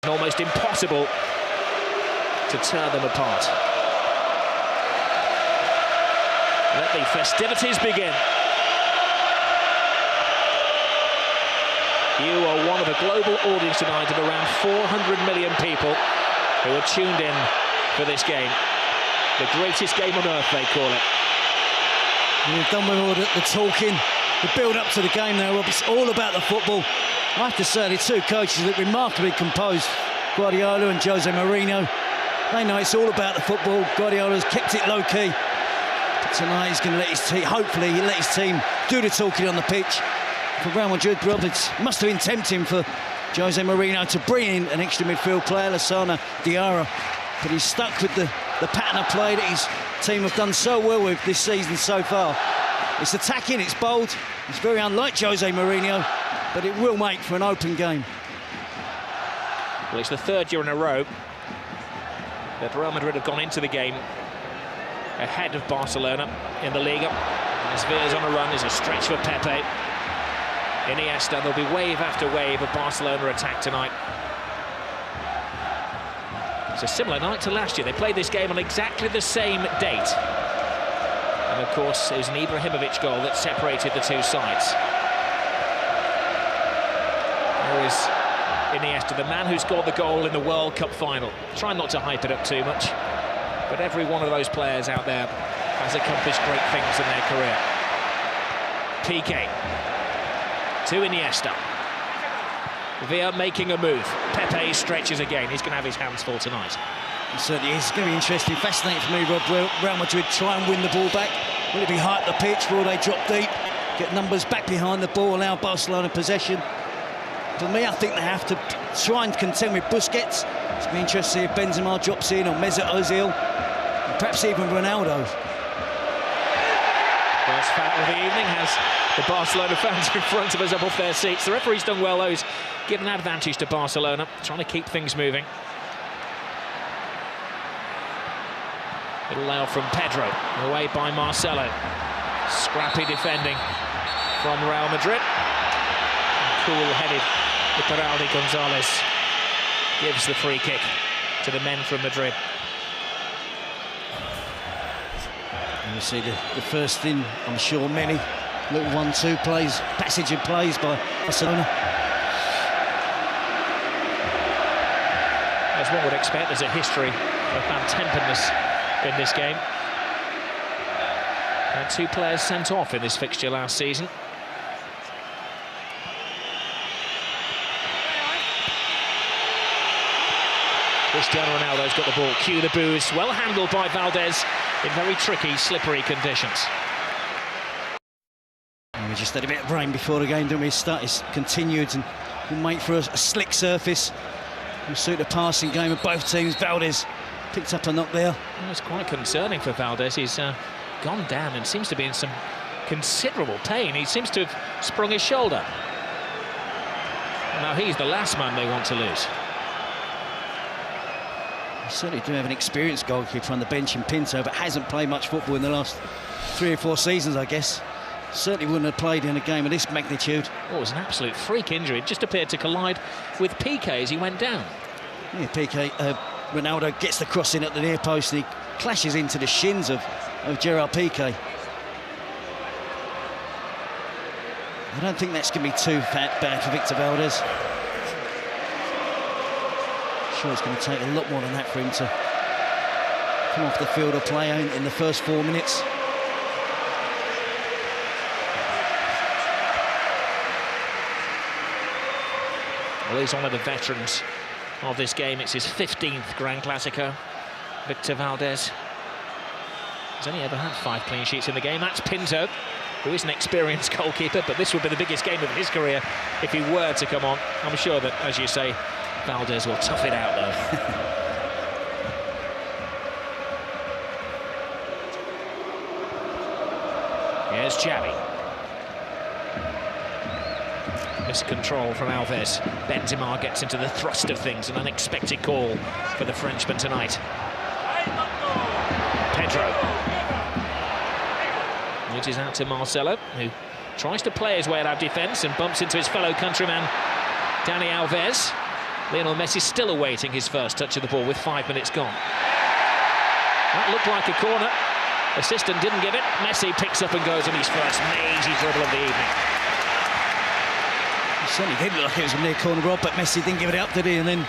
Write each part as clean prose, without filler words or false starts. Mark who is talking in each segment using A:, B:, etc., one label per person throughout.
A: Almost impossible to tear them apart. Let the festivities begin. You are one of a global audience tonight of around 400 million people who are tuned in for this game. The greatest game on earth, they call it.
B: We've done with all the talking, the build-up to the game now, Rob. It's all about the football. I have to say, the two coaches look remarkably composed, Guardiola and Jose Mourinho. They know it's all about the football. Guardiola's kept it low-key. But tonight he's going to let his team, hopefully he'll let his team do the talking on the pitch. For Real Madrid, Rob, it must have been tempting for Jose Mourinho to bring in an extra midfield player, Lassana Diarra. But he's stuck with the pattern of play that his team have done so well with this season so far. It's attacking, it's bold, it's very unlike Jose Mourinho, but it will make for an open game.
A: Well, it's the third year in a row that Real Madrid have gone into the game ahead of Barcelona in the Liga. As Veer's on a run, there's a stretch for Pepe. Iniesta, there'll be wave after wave of Barcelona attack tonight. It's a similar night to last year. They played this game on exactly the same date. And of course, it was an Ibrahimovic goal that separated the two sides. There is Iniesta, the man who scored the goal in the World Cup final. Try not to hype it up too much, but every one of those players out there has accomplished great things in their career. Piqué to Iniesta. Villa making a move. Pepe stretches again. He's going to have his hands full tonight.
B: It certainly is. It's going to be interesting, fascinating for me, Rob. Will Real Madrid try and win the ball back? Will it be high up the pitch? Will they drop deep, get numbers back behind the ball, allow Barcelona possession? For me, I think they have to try and contend with Busquets. It's going to be interesting to see if Benzema drops in, or Mesut Ozil, and perhaps even Ronaldo.
A: First foul of the evening has the Barcelona fans in front of us up off their seats. The referee's done well, though. He's given an advantage to Barcelona, trying to keep things moving. Little layoff from Pedro, away by Marcelo. Scrappy defending from Real Madrid. Cool-headed Iturralde Gonzalez gives the free kick to the men from Madrid.
B: And you see the first thing, I'm sure many little 1-2 plays, passage of plays by Barcelona.
A: As one would expect, there's a history of bad-temperedness in this game. And two players sent off in this fixture last season. Cristiano Ronaldo's got the ball. Cue the boos. Well handled by Valdez in very tricky, slippery conditions.
B: And we just had a bit of rain before the game, didn't we? It's continued and will make for a slick surface. Will suit the passing game of both teams. Valdez picked up a knock there.
A: Well, it's quite concerning for Valdez. He's gone down and seems to be in some considerable pain. He seems to have sprung his shoulder. Now he's the last man they want to lose.
B: Certainly do have an experienced goalkeeper on the bench in Pinto, but hasn't played much football in the last 3 or 4 seasons, I guess. Certainly wouldn't have played in a game of this magnitude.
A: Oh, it was an absolute freak injury. It just appeared to collide with Piqué as he went down.
B: Yeah, Piqué, Ronaldo gets the cross in at the near post and he clashes into the shins of Gerard Piqué. I don't think that's going to be too bad for Victor Valdez. Sure, it's going to take a lot more than that for him to come off the field of play in the first 4 minutes.
A: Well, he's one of the veterans of this game. It's his 15th Grand Clasico. Victor Valdez. He's only ever had 5 clean sheets in the game. That's Pinto, who is an experienced goalkeeper, but this would be the biggest game of his career if he were to come on. I'm sure that, as you say, Valdez will tough it out, though. Here's Xavi. Miscontrol from Alves. Benzema gets into the thrust of things. An unexpected call for the Frenchman tonight. Pedro. It is out to Marcelo, who tries to play his way out of defence and bumps into his fellow countryman, Dani Alves. Lionel Messi still awaiting his first touch of the ball with 5 minutes gone. That looked like a corner. Assistant didn't give it. Messi picks up and goes on his first mazy dribble of the evening.
B: It certainly did look like it was a near corner, Rob, but Messi didn't give it up, did he? And then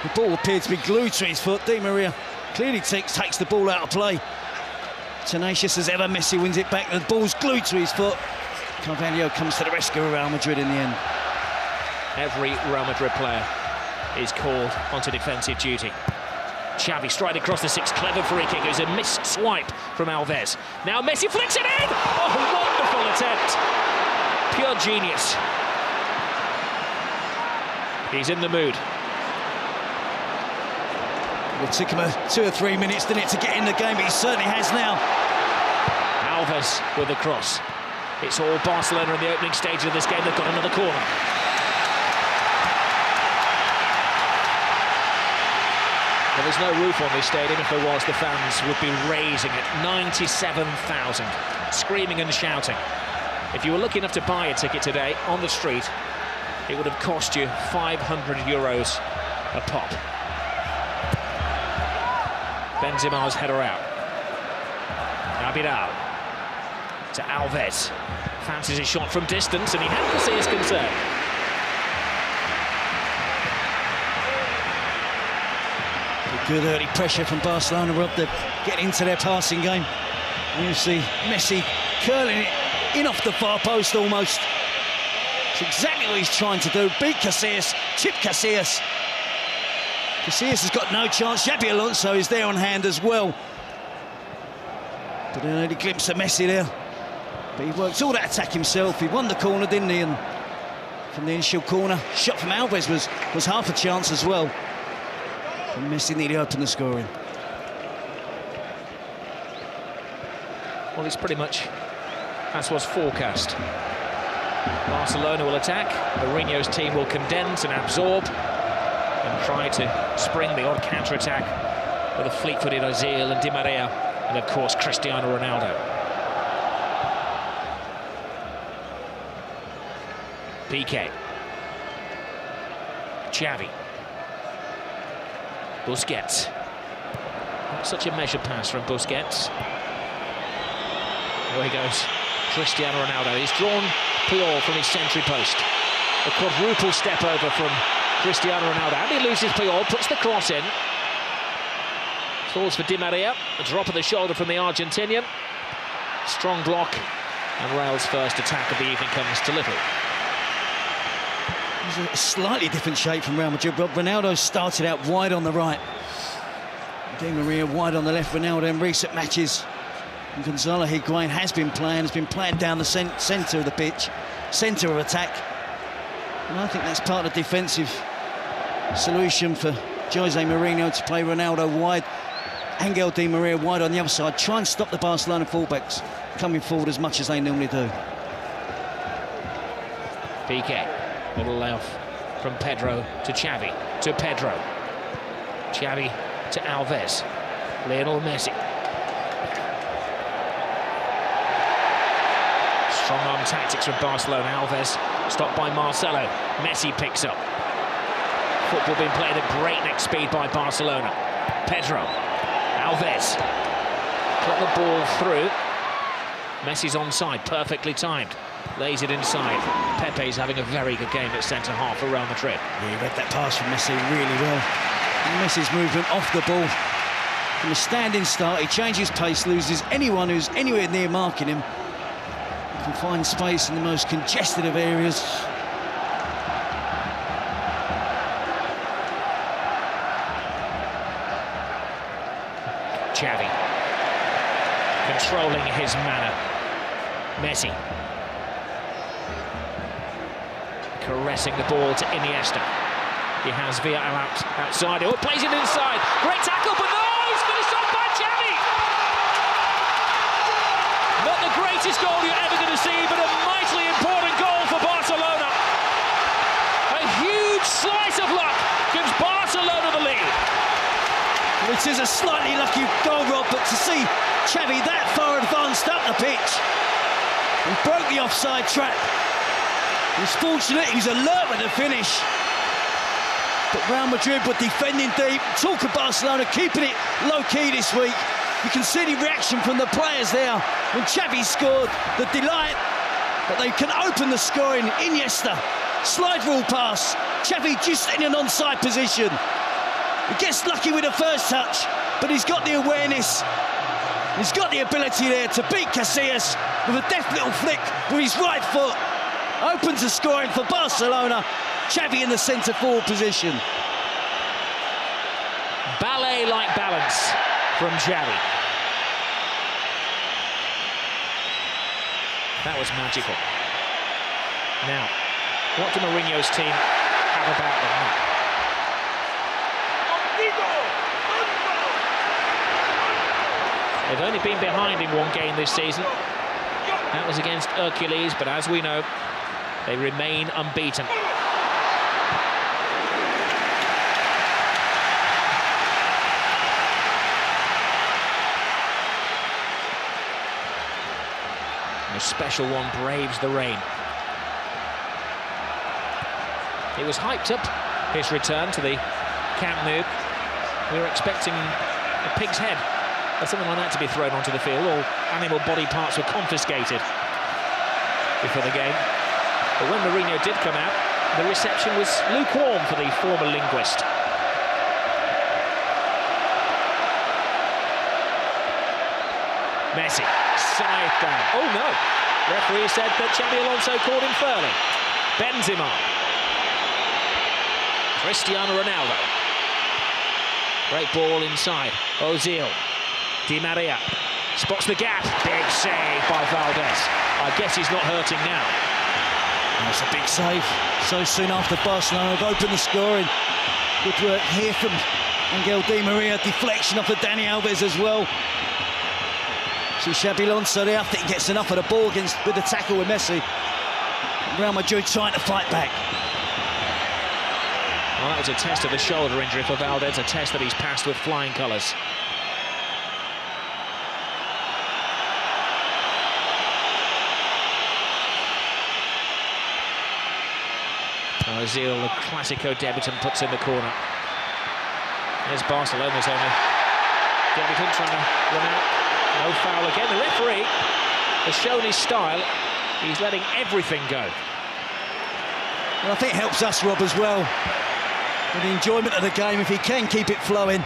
B: the ball appeared to be glued to his foot. Di Maria clearly takes the ball out of play. Tenacious as ever, Messi wins it back. The ball's glued to his foot. Carvalho comes to the rescue of Real Madrid in the end.
A: Every Real Madrid player is called onto defensive duty. Xavi straight across the six, clever free kick. It was a missed swipe from Alves. Now Messi flicks it in! Oh, wonderful attempt! Pure genius. He's in the mood.
B: It took him 2 or 3 minutes, didn't it, to get in the game, but he certainly has now.
A: Alves with the cross. It's all Barcelona in the opening stage of this game. They've got another corner. Well, there's no roof on this stadium. If there was, the fans would be raising it. 97,000, screaming and shouting. If you were lucky enough to buy a ticket today on the street, it would have cost you €500 a pop. Benzema's header out. Abidal to Alves. Fancies a shot from distance, and he had to see his concern.
B: Good early pressure from Barcelona, Rob, to get into their passing game. And you see Messi curling it in off the far post almost. It's exactly what he's trying to do. Beat Casillas, chip Casillas. Casillas has got no chance. Xabi Alonso is there on hand as well. But an early glimpse of Messi there. But he worked all that attack himself. He won the corner, didn't he? And from the initial corner, shot from Alves was half a chance as well. And Messi nearly opened the scoring.
A: Well, it's pretty much as was forecast. Barcelona will attack. Mourinho's team will condense and absorb and try to spring the odd counter-attack with a fleet-footed Ozil and Di Maria, and of course Cristiano Ronaldo. Piqué. Xavi. Busquets. Not such a measured pass from Busquets. There he goes. Cristiano Ronaldo. He's drawn Puyol from his century post. A quadruple step over from Cristiano Ronaldo. And he loses Puyol, puts the cross in. Falls for Di Maria. A drop of the shoulder from the Argentinian. Strong block. And Real's first attack of the evening comes to little.
B: It's a slightly different shape from Real Madrid. Ronaldo started out wide on the right. Di Maria wide on the left. Ronaldo in recent matches. And Gonzalo Higuain has been playing down the centre of the pitch, centre of attack. And I think that's part of the defensive solution for Jose Mourinho, to play Ronaldo wide, Angel Di Maria wide on the other side, try and stop the Barcelona fullbacks coming forward as much as they normally do.
A: Piqué, little layoff from Pedro to Xavi, to Pedro. Xavi to Alves. Lionel Messi. Strong-arm tactics from Barcelona. Alves stopped by Marcelo. Messi picks up. Football being played at breakneck speed by Barcelona. Pedro. Alves. Got the ball through. Messi's onside, perfectly timed. Lays it inside. Pepe's having a very good game at centre-half for Real Madrid.
B: Yeah, he read that pass from Messi really well. And Messi's movement off the ball. From a standing start, he changes pace, loses anyone who's anywhere near marking him. He can find space in the most congested of areas.
A: Xavi. Controlling his manner. Messi. Caressing the ball to Iniesta. He has Villarreal outside. Oh, plays it inside. Great tackle, but no, he's finished off by Xavi. Not the greatest goal you're ever going to see, but a mightily important goal for Barcelona. A huge slice of luck gives Barcelona the lead.
B: It is a slightly lucky goal, Rob, but to see Xavi that far advanced up the pitch and broke the offside trap. He was fortunate, he was alert with the finish. But Real Madrid were defending deep. Talk of Barcelona keeping it low-key this week. You can see the reaction from the players there when Xavi scored, the delight that they can open the scoring. Iniesta, slide rule pass. Xavi just in an onside position. He gets lucky with the first touch, but he's got the awareness. He's got the ability there to beat Casillas with a deft little flick with his right foot. Opens the scoring for Barcelona. Xavi in the centre-forward position.
A: Ballet-like balance from Xavi. That was magical. Now, what do Mourinho's team have about them now? They've only been behind in one game this season. That was against Hercules, but as we know, they remain unbeaten. A special one braves the rain. It was hyped up, his return to the Camp Nou. We were expecting a pig's head or something like that to be thrown onto the field. All animal body parts were confiscated before the game. But when Mourinho did come out, the reception was lukewarm for the former linguist. Messi, side down. Oh no! Referee said that Xabi Alonso called him fairly. Benzema. Cristiano Ronaldo. Great ball inside. Ozil. Di Maria. Spots the gap. Big save by Valdez. I guess he's not hurting now.
B: That's a big save. So soon after Barcelona have opened the scoring. Good work here from Angel Di Maria. Deflection off of Dani Alves as well. See Xabi Alonso there, I think he gets enough of the ball with the tackle with Messi. Real Madrid trying to fight back.
A: Well, that was a test of the shoulder injury for Valdez, a test that he's passed with flying colours. Ozil, the Clasico debutant, puts in the corner. There's Barcelona's only debutant trying to run out. No foul again. The referee has shown his style. He's letting everything go.
B: Well, I think it helps us, Rob, as well. With the enjoyment of the game, if he can keep it flowing.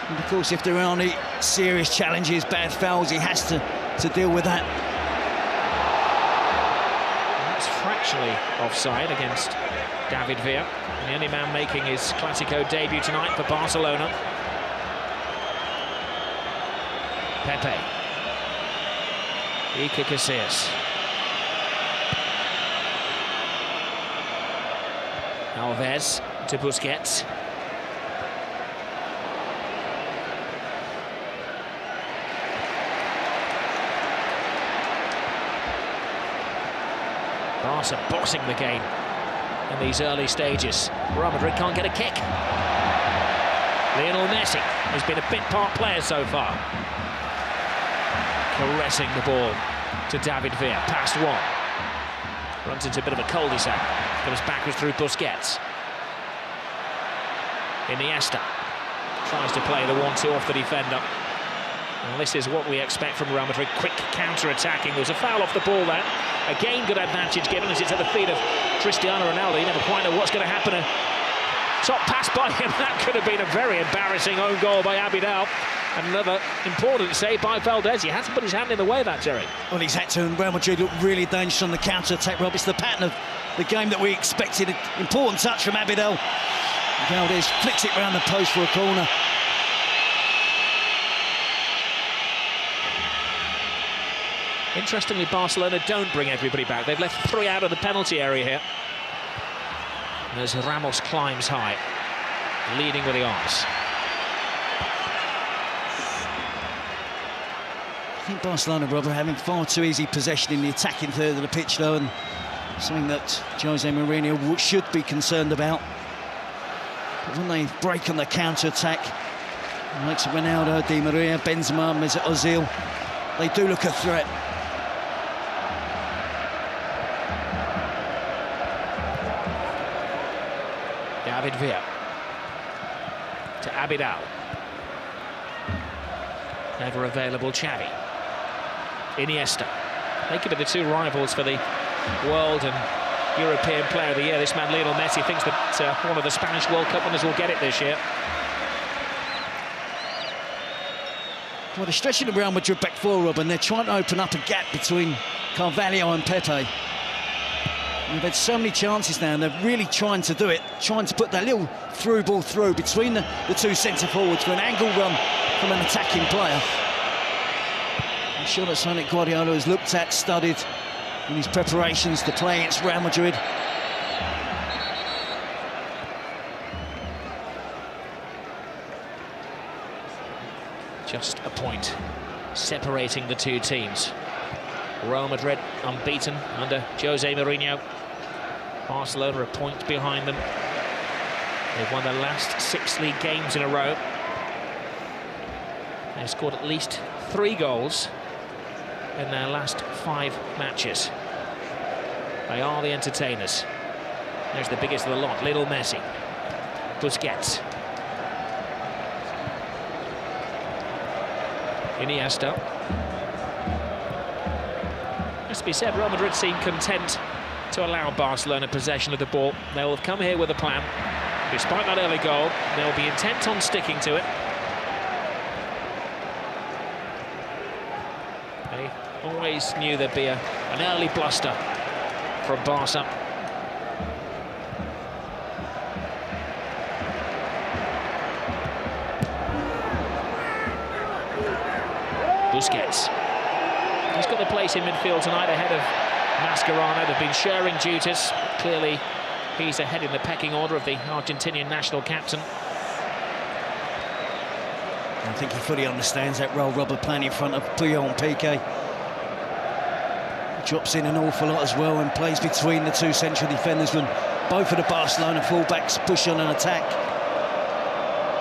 B: And of course, if there are any serious challenges, bad fouls, he has to deal with that.
A: That's fractionally offside against David Villa. And the only man making his Clasico debut tonight for Barcelona. Pepe. Iker Casillas. Alves to Busquets. Barca boxing the game in these early stages. Real Madrid can't get a kick. Lionel Messi has been a bit part player so far. Caressing the ball to David Villa, past one. Runs into a bit of a cul-de-sac. Comes backwards through Busquets. Iniesta tries to play the 1-2 off the defender. And this is what we expect from Real Madrid. Quick counter-attacking. There's a foul off the ball there. Again, good advantage given as it's at the feet of Cristiano Ronaldo. You never quite know what's going to happen. A top pass by him. That could have been a very embarrassing own goal by Abidal. And another important save by Valdez. He had to put his hand in the way of that, Jerry.
B: Well, he's had to, and Real Madrid look really dangerous on the counter-attack, Rob. It's the pattern of the game that we expected. An important touch from Abidal. Valdez flicks it round the post for a corner.
A: Interestingly, Barcelona don't bring everybody back. They've left 3 out of the penalty area here. And as Ramos climbs high, leading with the arms.
B: I think Barcelona, Rob, are having far too easy possession in the attacking third of the pitch, though, and something that Jose Mourinho should be concerned about. But when they break on the counter-attack, likes of Ronaldo, Di Maria, Benzema, Mesut Ozil, they do look a threat.
A: David Villa. To Abidal. Never available Xavi. Iniesta. They could be the two rivals for the World and European Player of the Year. This man, Lionel Messi, thinks that one of the Spanish World Cup winners will get it this year.
B: Well, they're stretching the Real Madrid back four, Rob, and they're trying to open up a gap between Carvalho and Pepe. And they've had so many chances now, and they're really trying to do it, trying to put that little through ball through between the two centre-forwards for an angle run from an attacking player. I'm sure that's something Guardiola has looked at, studied in his preparations to play against Real Madrid.
A: Just a point separating the two teams. Real Madrid unbeaten under Jose Mourinho. Barcelona a point behind them. They've won their last 6 league games in a row. They've scored at least 3 goals in their last 5 matches. They are the entertainers. There's the biggest of the lot, Lionel Messi. Busquets. Iniesta. Must be said, Real Madrid seem content to allow Barcelona possession of the ball. They'll have come here with a plan. Despite that early goal, they'll be intent on sticking to it. They always knew there'd be an early bluster from Barca. Busquets. He's got the place in midfield tonight ahead of Mascherano. They've been sharing duties. Clearly, he's ahead in the pecking order of the Argentinian national captain.
B: I think he fully understands that role, Robert, playing in front of Puyol and Piqué. He drops in an awful lot as well and plays between the two central defenders when both of the Barcelona fullbacks push on an attack.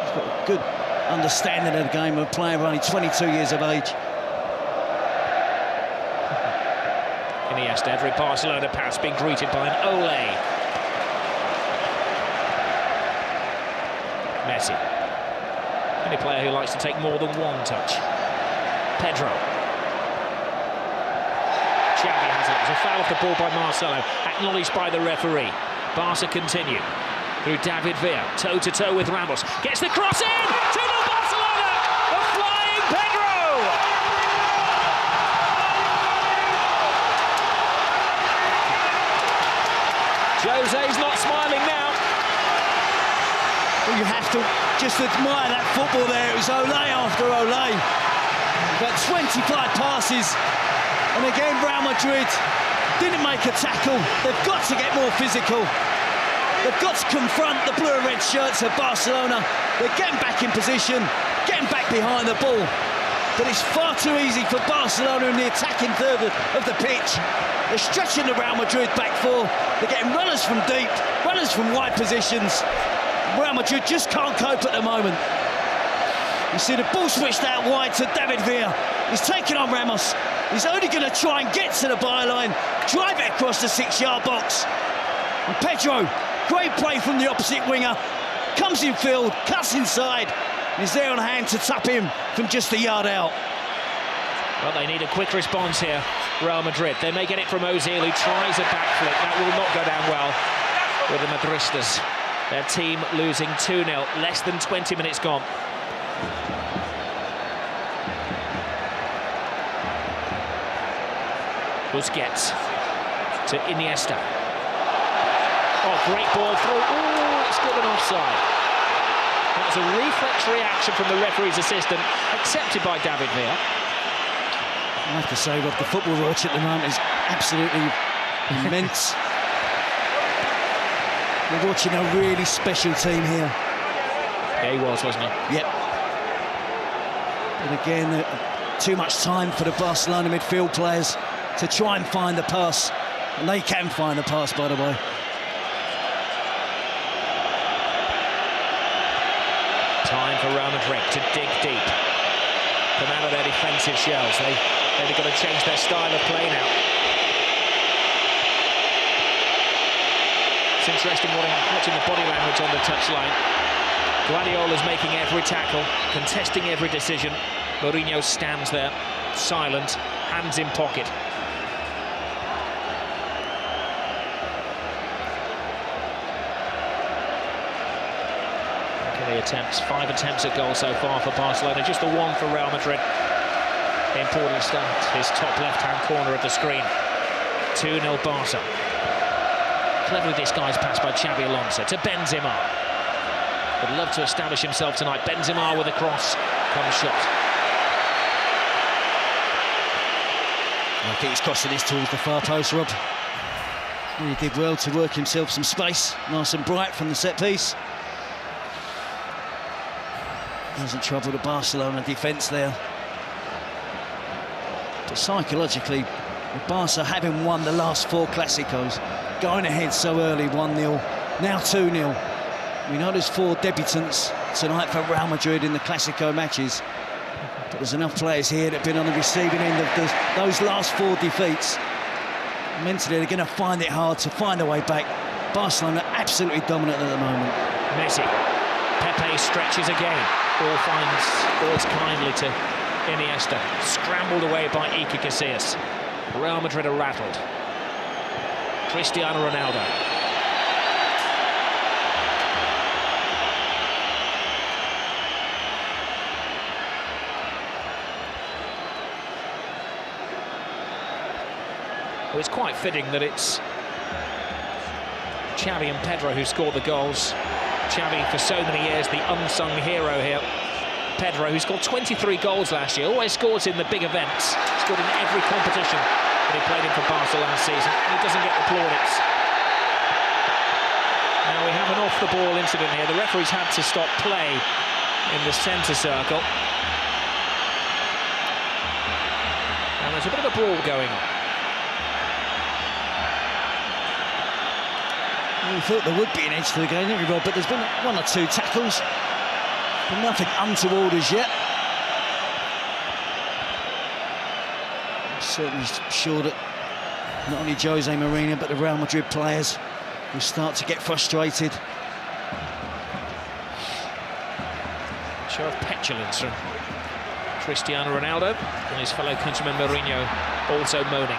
B: He's got a good understanding of the game of a player only 22 years of age.
A: Iniesta, every Barcelona pass being greeted by an Ole. Messi. Any player who likes to take more than one touch. Pedro. Xavi has it. There's a foul off the ball by Marcelo, acknowledged by the referee. Barca continue through David Villa, toe-to-toe with Ramos. Gets the cross in! 2-0 Barcelona! A flying Pedro! Jose's not smiling now.
B: Well, you have to just admire that football there. It was Ole after Ole. About 25 passes. And again, Real Madrid didn't make a tackle. They've got to get more physical. They've got to confront the blue and red shirts of Barcelona. They're getting back in position, getting back behind the ball. But it's far too easy for Barcelona in the attacking third of the pitch. They're stretching the Real Madrid back four. They're getting runners from deep, runners from wide positions. Real Madrid just can't cope at the moment. You see the ball switched out wide to David Villa. He's taking on Ramos. He's only going to try and get to the byline, drive it across the 6-yard box. And Pedro, great play from the opposite winger, comes in field, cuts inside, and he's there on hand to tap him from just a yard out.
A: Well, they need a quick response here, Real Madrid. They may get it from Ozil, who tries a backflip. That will not go down well with the Madristas. Their team losing 2-0, less than 20 minutes gone. Busquets to Iniesta. Oh, great ball through. Ooh, it's given offside. That was a reflex reaction from the referee's assistant, accepted by David Villa.
B: I have to say, Rob, the football watch at the moment is absolutely immense. We're watching a really special team here.
A: Yeah, he was, wasn't he?
B: Yep. But again, too much time for the Barcelona midfield players to try and find the pass. And they can find the pass, by the way.
A: Time for Real Madrid to dig deep. Come out of their defensive shells. They've got to change their style of play now. It's interesting watching the body language on the touchline. Guardiola's making every tackle, contesting every decision. Mourinho stands there, silent, hands in pocket. Attempts, 5 attempts at goal so far for Barcelona, just the one for Real Madrid. Important start, his top left-hand corner of the screen. 2-0 Barca. Cleverly disguised pass by Xabi Alonso to Benzema. Would love to establish himself tonight. Benzema with a cross, comes shot.
B: I think he's crossing this towards the far post, Rob. He did well to work himself some space, nice and bright from the set piece. Doesn't trouble the Barcelona defence there. But psychologically, with Barca having won the last 4 Clásicos, going ahead so early, 1-0, now 2-0. We know there's 4 debutants tonight for Real Madrid in the Clasico matches. But there's enough players here that have been on the receiving end of those last 4 defeats. Mentally, they're going to find it hard to find a way back. Barcelona absolutely dominant at the moment.
A: Messi. Pepe stretches again. Ball falls kindly to Iniesta. Scrambled away by Iker Casillas. Real Madrid are rattled. Cristiano Ronaldo. Well, it's quite fitting that it's Xavi and Pedro who scored the goals. Xavi, for so many years, the unsung hero here. Pedro, who scored 23 goals last year, always scores in the big events. Scored in every competition that he played in for Barca last season, and he doesn't get the plaudits. Now we have an off-the-ball incident here. The referee's had to stop play in the centre circle. And there's a bit of a brawl going on.
B: We thought there would be an edge to the game, didn't we, Rob? But there's been 1 or 2 tackles, but nothing untoward as yet. I'm certainly sure that not only Jose Mourinho but the Real Madrid players will start to get frustrated.
A: Show of petulance from Cristiano Ronaldo and his fellow countryman Mourinho also moaning.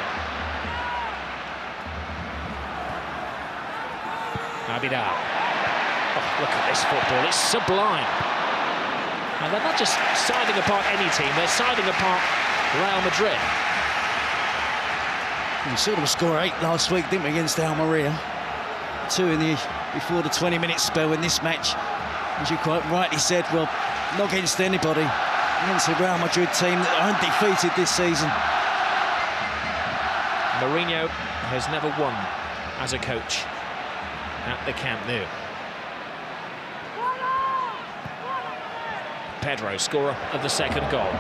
A: Abidal. Oh, look at this football, it's sublime. And they're not just siding apart any team, they're siding apart Real Madrid.
B: We saw them score 8 last week, didn't we, against Almeria? 2 before the 20-minute spell in this match. As you quite rightly said, well, not against anybody, against the Real Madrid team that are undefeated this season.
A: Mourinho has never won as a coach at the Camp Nou. Pedro, scorer of the second goal,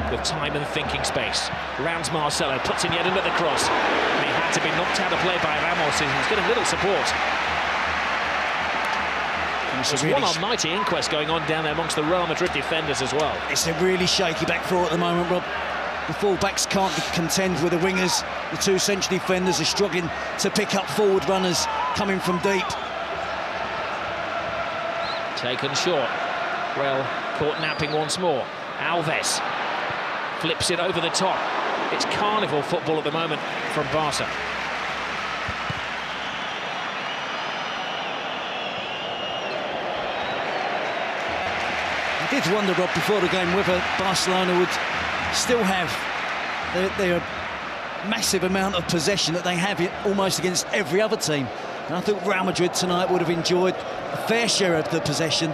A: with time and thinking space. Rounds Marcelo, puts in yet another cross. And he had to be knocked out of play by Ramos, who's getting little support. There's one almighty inquest going on down there amongst the Real Madrid defenders as well.
B: It's a really shaky back four at the moment, Rob. The full-backs can't contend with the wingers. The 2 central defenders are struggling to pick up forward runners coming from deep.
A: Taken short. Real caught napping once more. Alves flips it over the top. It's carnival football at the moment from Barca.
B: I did wonder, Rob, before the game whether Barcelona would still have their massive amount of possession that they have almost against every other team. And I think Real Madrid tonight would have enjoyed a fair share of the possession.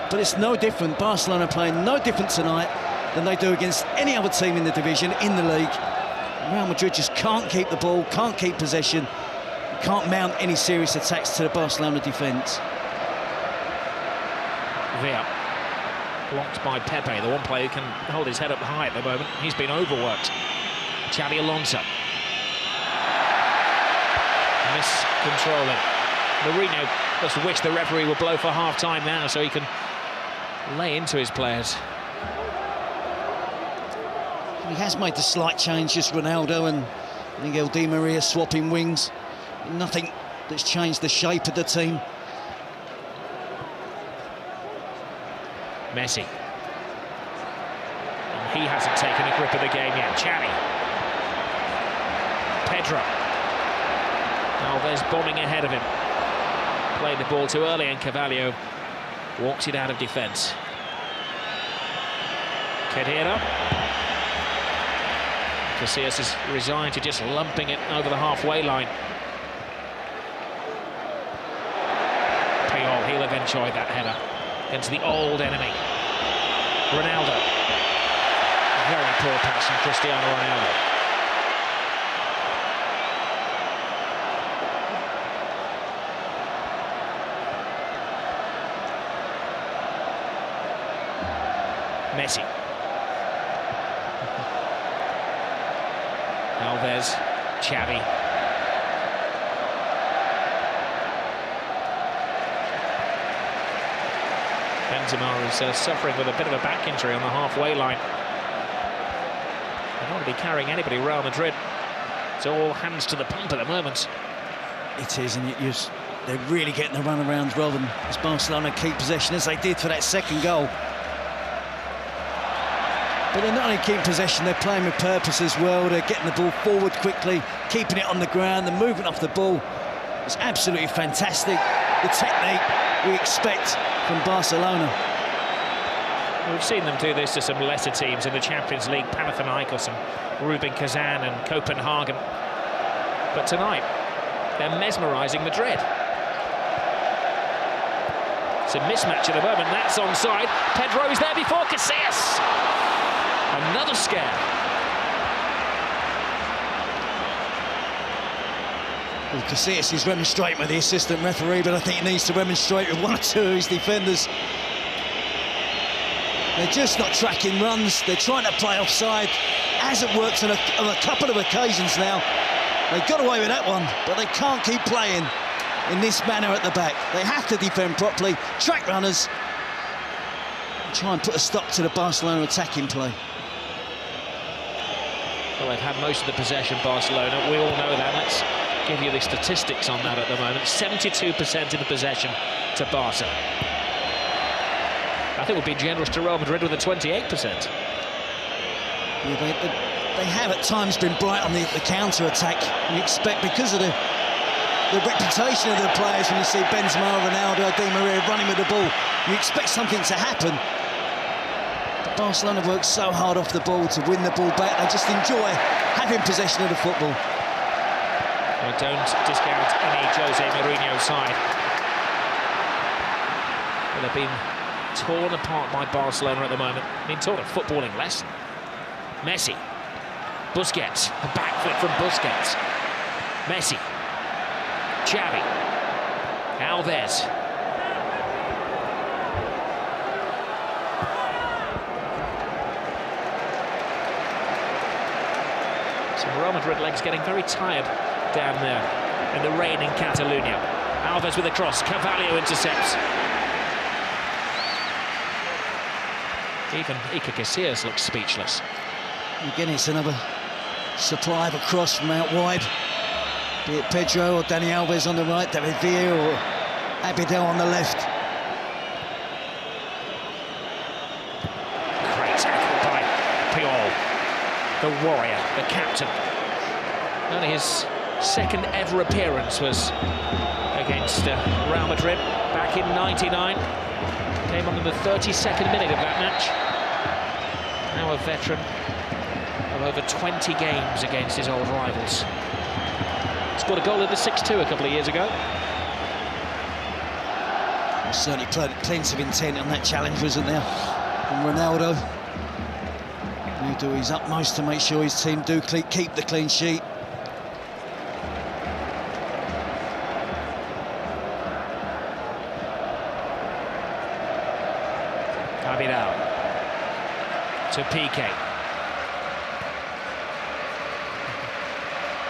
B: But it's no different. Barcelona playing no different tonight than they do against any other team in the division, in the league. Real Madrid just can't keep the ball, can't keep possession, can't mount any serious attacks to the Barcelona defence.
A: Villa. Blocked by Pepe, the one player who can hold his head up high at the moment. He's been overworked. Xabi Alonso. Miscontrolling. Mourinho must wish the referee would blow for half-time now so he can lay into his players.
B: He has made the slight change, just Ronaldo and Miguel Di Maria swapping wings. Nothing that's changed the shape of the team.
A: Messi. And he hasn't taken a grip of the game yet. Xavi. Pedro. Alves bombing ahead of him. Played the ball too early and Carvalho walks it out of defence. Khedira. Casillas is resigned to just lumping it over the halfway line. Puyol, he'll have enjoyed that header against the old enemy. Ronaldo. Very poor pass from Cristiano Ronaldo. Messi. Alves, Xavi. Benzema is suffering with a bit of a back injury on the halfway line. They don't want to be carrying anybody, Real Madrid. It's all hands to the pump at the moment.
B: It is, and they're really getting the runarounds rather than as Barcelona keep possession as they did for that second goal. But they're not only keeping possession, they're playing with purpose as well. They're getting the ball forward quickly, keeping it on the ground, the movement off the ball. It's absolutely fantastic. The technique we expect from Barcelona.
A: We've seen them do this to some lesser teams in the Champions League, Panathinaikos and Rubin Kazan and Copenhagen. But tonight, they're mesmerising Madrid. It's a mismatch at the moment, that's onside. Pedro is there before Casillas. Another scare.
B: Well, Casillas is remonstrating with the assistant referee, but I think he needs to remonstrate with one or two of his defenders. They're just not tracking runs. They're trying to play offside. Hasn't worked on a couple of occasions now. They got away with that one, but they can't keep playing in this manner at the back. They have to defend properly, track runners, and try and put a stop to the Barcelona attacking play.
A: Well, they've had most of the possession, Barcelona. We all know that. Let's give you the statistics on that at the moment. 72% of the possession to Barca. I think we'll be generous to Real Madrid with a 28%.
B: Yeah, they have at times been bright on the counter-attack. You expect, because of the reputation of the players, when you see Benzema, Ronaldo, Di Maria running with the ball, you expect something to happen. Barcelona works so hard off the ball to win the ball back. They just enjoy having possession of the football.
A: Well, don't discount any Jose Mourinho side. Well, they've been torn apart by Barcelona at the moment. Been taught a footballing lesson. Messi. Busquets. A backflip from Busquets. Messi. Xavi. Alves. Real Madrid legs getting very tired down there in the rain in Catalonia. Alves with a cross, Carvalho intercepts. Even Iker Casillas looks speechless.
B: Again, it's another supply of a cross from out wide. Be it Pedro or Dani Alves on the right, David Villa or Abidal on the left.
A: Great tackle by Puyol, the warrior, the captain. Only his second ever appearance was against Real Madrid back in '99. Came on in the 32nd minute of that match. Now a veteran of over 20 games against his old rivals. Scored a goal in the 6-2 a couple of years ago.
B: Certainly plenty of intent on that challenge, wasn't there? From Ronaldo. He'll do his utmost to make sure his team do keep the clean sheet.
A: Abidal to Piqué.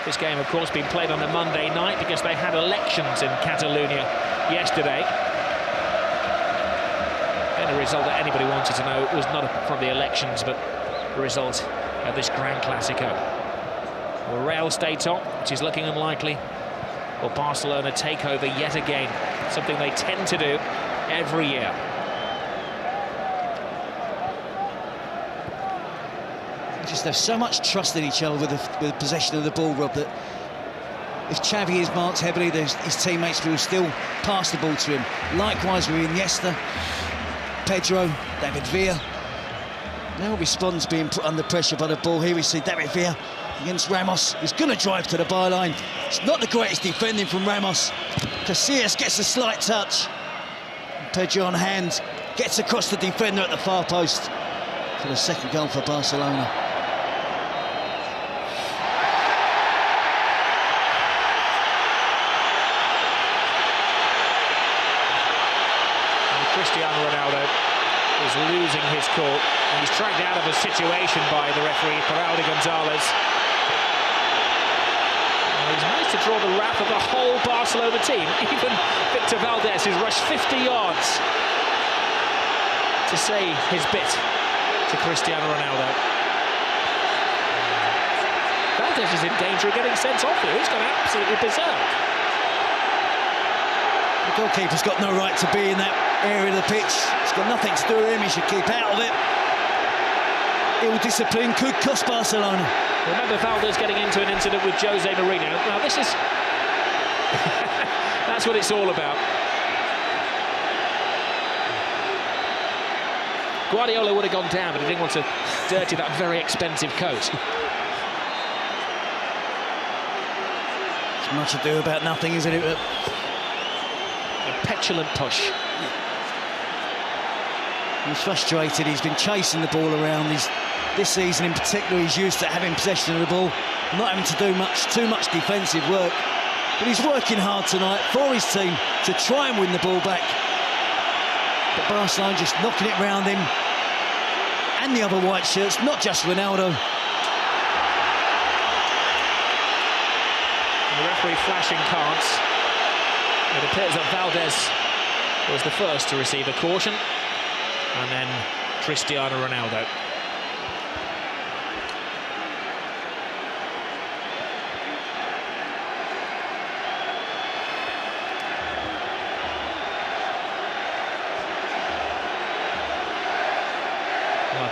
A: This game, of course, being played on a Monday night because they had elections in Catalonia yesterday. And a result that anybody wanted to know was not from the elections, but the result of this Grand Clasico. Well, Real stay top, which is looking unlikely. Will Barcelona take over yet again? Something they tend to do every year.
B: They just have so much trust in each other with the possession of the ball, Rob, that if Xavi is marked heavily, his teammates will still pass the ball to him. Likewise with Iniesta, Pedro, David Villa. Now responds being put under pressure by the ball. Here we see David Villa against Ramos. He's going to drive to the byline. It's not the greatest defending from Ramos. Casillas gets a slight touch. Pedro on hand, gets across the defender at the far post for the second goal for Barcelona.
A: And Cristiano Ronaldo is losing his cool, and he's dragged out of a situation by the referee, Peralta Gonzalez. And he's managed to draw the wrath of the whole Barcelona team. Even Victor Valdés has rushed 50 yards to say his bit to Cristiano Ronaldo. Valdés is in danger of getting sent off here. He's gone absolutely berserk.
B: The goalkeeper's got no right to be in that area of the pitch. It's got nothing to do with him. He should keep out of it. Ill discipline could cost Barcelona.
A: Remember Valdés getting into an incident with Jose Mourinho. Now this is... that's what it's all about. Guardiola would have gone down, but he didn't want to dirty that very expensive coat.
B: It's much ado about nothing, isn't it?
A: A petulant push.
B: He's frustrated. He's been chasing the ball around. This season in particular, he's used to having possession of the ball, not having to do too much defensive work. But he's working hard tonight for his team to try and win the ball back. But Barcelona just knocking it round him and the other white shirts, not just Ronaldo.
A: And the referee flashing cards. It appears that Valdés was the first to receive a caution, and then Cristiano Ronaldo.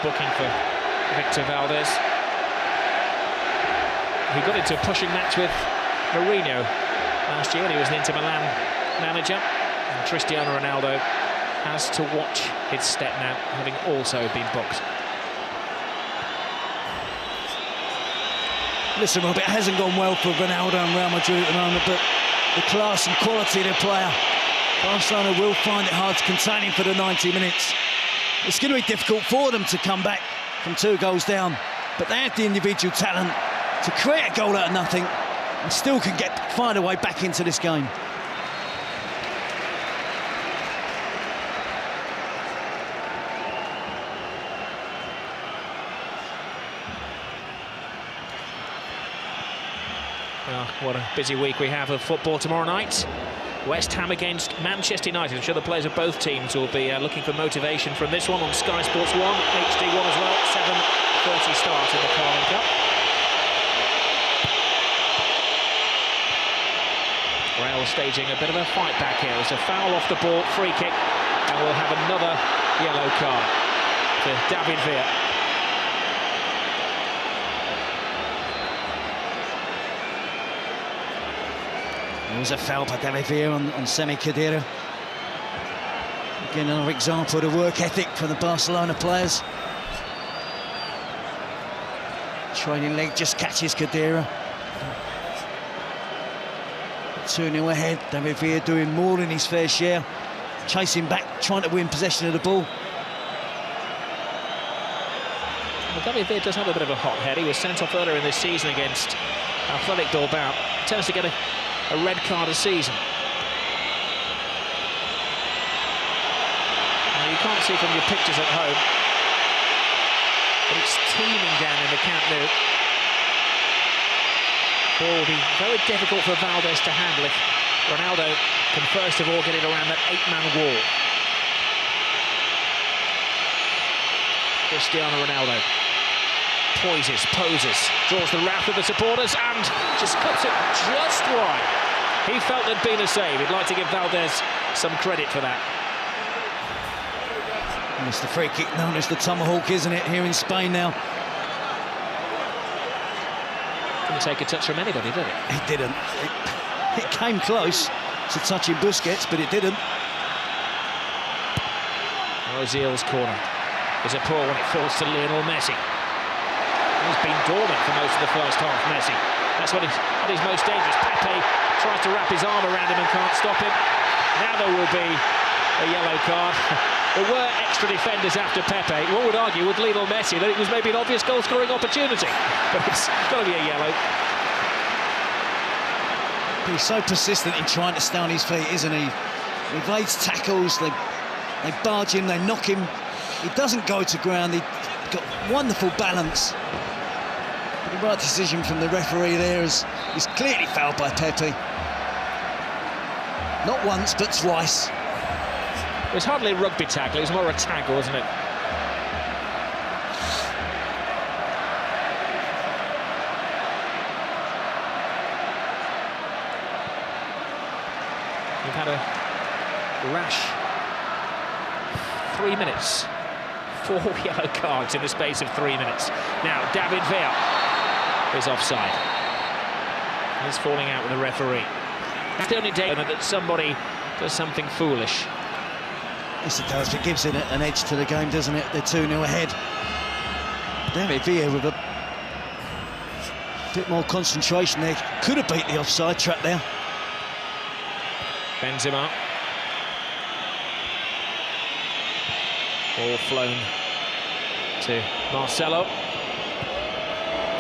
A: Booking for Victor Valdés. He got into a pushing match with Mourinho last year when he was an Inter Milan manager. And Cristiano Ronaldo has to watch his step now, having also been booked.
B: Listen, Rob, it hasn't gone well for Ronaldo and Real Madrid at the moment, but the class and quality of the player, Barcelona will find it hard to contain him for the 90 minutes. It's going to be difficult for them to come back from 2 goals down, but they have the individual talent to create a goal out of nothing and still can find a way back into this game.
A: Oh, what a busy week we have of football tomorrow night. West Ham against Manchester United. I'm sure the players of both teams will be looking for motivation from this one on Sky Sports 1, HD1 as well. 7:30 start in the Carling Cup. Real staging a bit of a fight back here. It's a foul off the ball, free kick, and we'll have another yellow card to David Villa.
B: There was a foul by David Villa on Semi Khedira. Again, another example of the work ethic from the Barcelona players. Trailing leg just catches Khedira. 2-0 ahead. David Villa doing more than his fair share. Chasing back, trying to win possession of the ball.
A: Well, David Villa does have a bit of a hot head. He was sent off earlier in this season against Athletic Bilbao. Tends to get a red card a season. Now, you can't see from your pictures at home, but it's teeming down in the Camp Nou. Ball will be very difficult for Valdés to handle if Ronaldo can first of all get it around that 8-man wall. Cristiano Ronaldo poses, draws the wrath of the supporters and just cuts it just wide. He felt there'd been a save. He'd like to give Valdez some credit for that.
B: And it's the free kick known as the tomahawk, isn't it, here in Spain now?
A: Didn't take a touch from anybody, did it?
B: It didn't. It came close to touching Busquets, but it didn't.
A: Ozil's corner. Is it poor when it falls to Lionel Messi? He's been dormant for most of the first half, Messi. That's when he's at his most dangerous. Pepe tries to wrap his arm around him and can't stop him. Now there will be a yellow card. There were extra defenders after Pepe. One would argue with Lionel Messi that it was maybe an obvious goal-scoring opportunity, but it's got to be a yellow.
B: He's so persistent in trying to stay on his feet, isn't he? He evades tackles, they barge him, they knock him. He doesn't go to ground, he's got wonderful balance. The right decision from the referee there is clearly fouled by Pepe. Not once, but twice.
A: It was hardly a rugby tackle, it was more a tackle, wasn't it? We've had a rash 3 minutes. 4 yellow cards in the space of 3 minutes. Now, David Villa is offside. He's falling out with the referee. That's the only day that somebody does something foolish.
B: Yes, it does. It gives it an edge to the game, doesn't it? They're 2-0 ahead. David Villa with a bit more concentration there. Could have beat the offside trap there.
A: Benzema. Ball flown to Marcelo.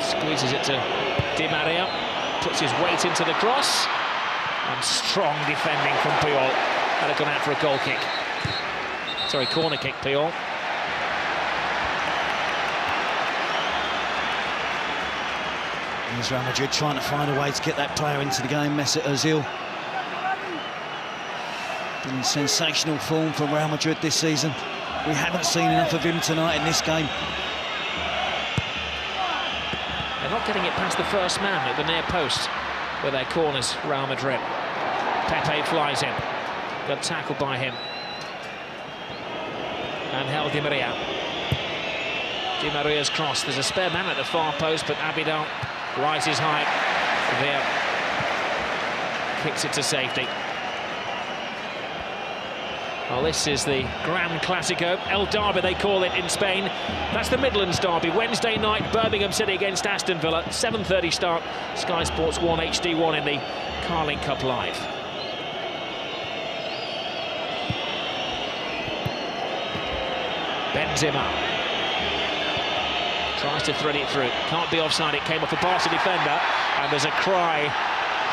A: Squeezes it to Di Maria. Puts his weight into the cross. And strong defending from Puyol. Had it gone out for a goal kick. Sorry, corner kick, Puyol.
B: Here's Real Madrid trying to find a way to get that player into the game, Mesut Ozil. Been in sensational form from Real Madrid this season. We haven't seen enough of him tonight in this game.
A: They're not getting it past the first man at the near post with their corners, Real Madrid. Pepe flies in. Got tackled by him. Angel Di Maria. Di Maria's cross. There's a spare man at the far post, but Abidal rises high. There. Kicks it to safety. Well, this is the Grand Clasico, El Derby they call it in Spain. That's the Midlands derby, Wednesday night, Birmingham City against Aston Villa, 7:30 start, Sky Sports 1 HD1 in the Carling Cup Live. Benzema tries to thread it through, can't be offside, it came off a Barca defender, and there's a cry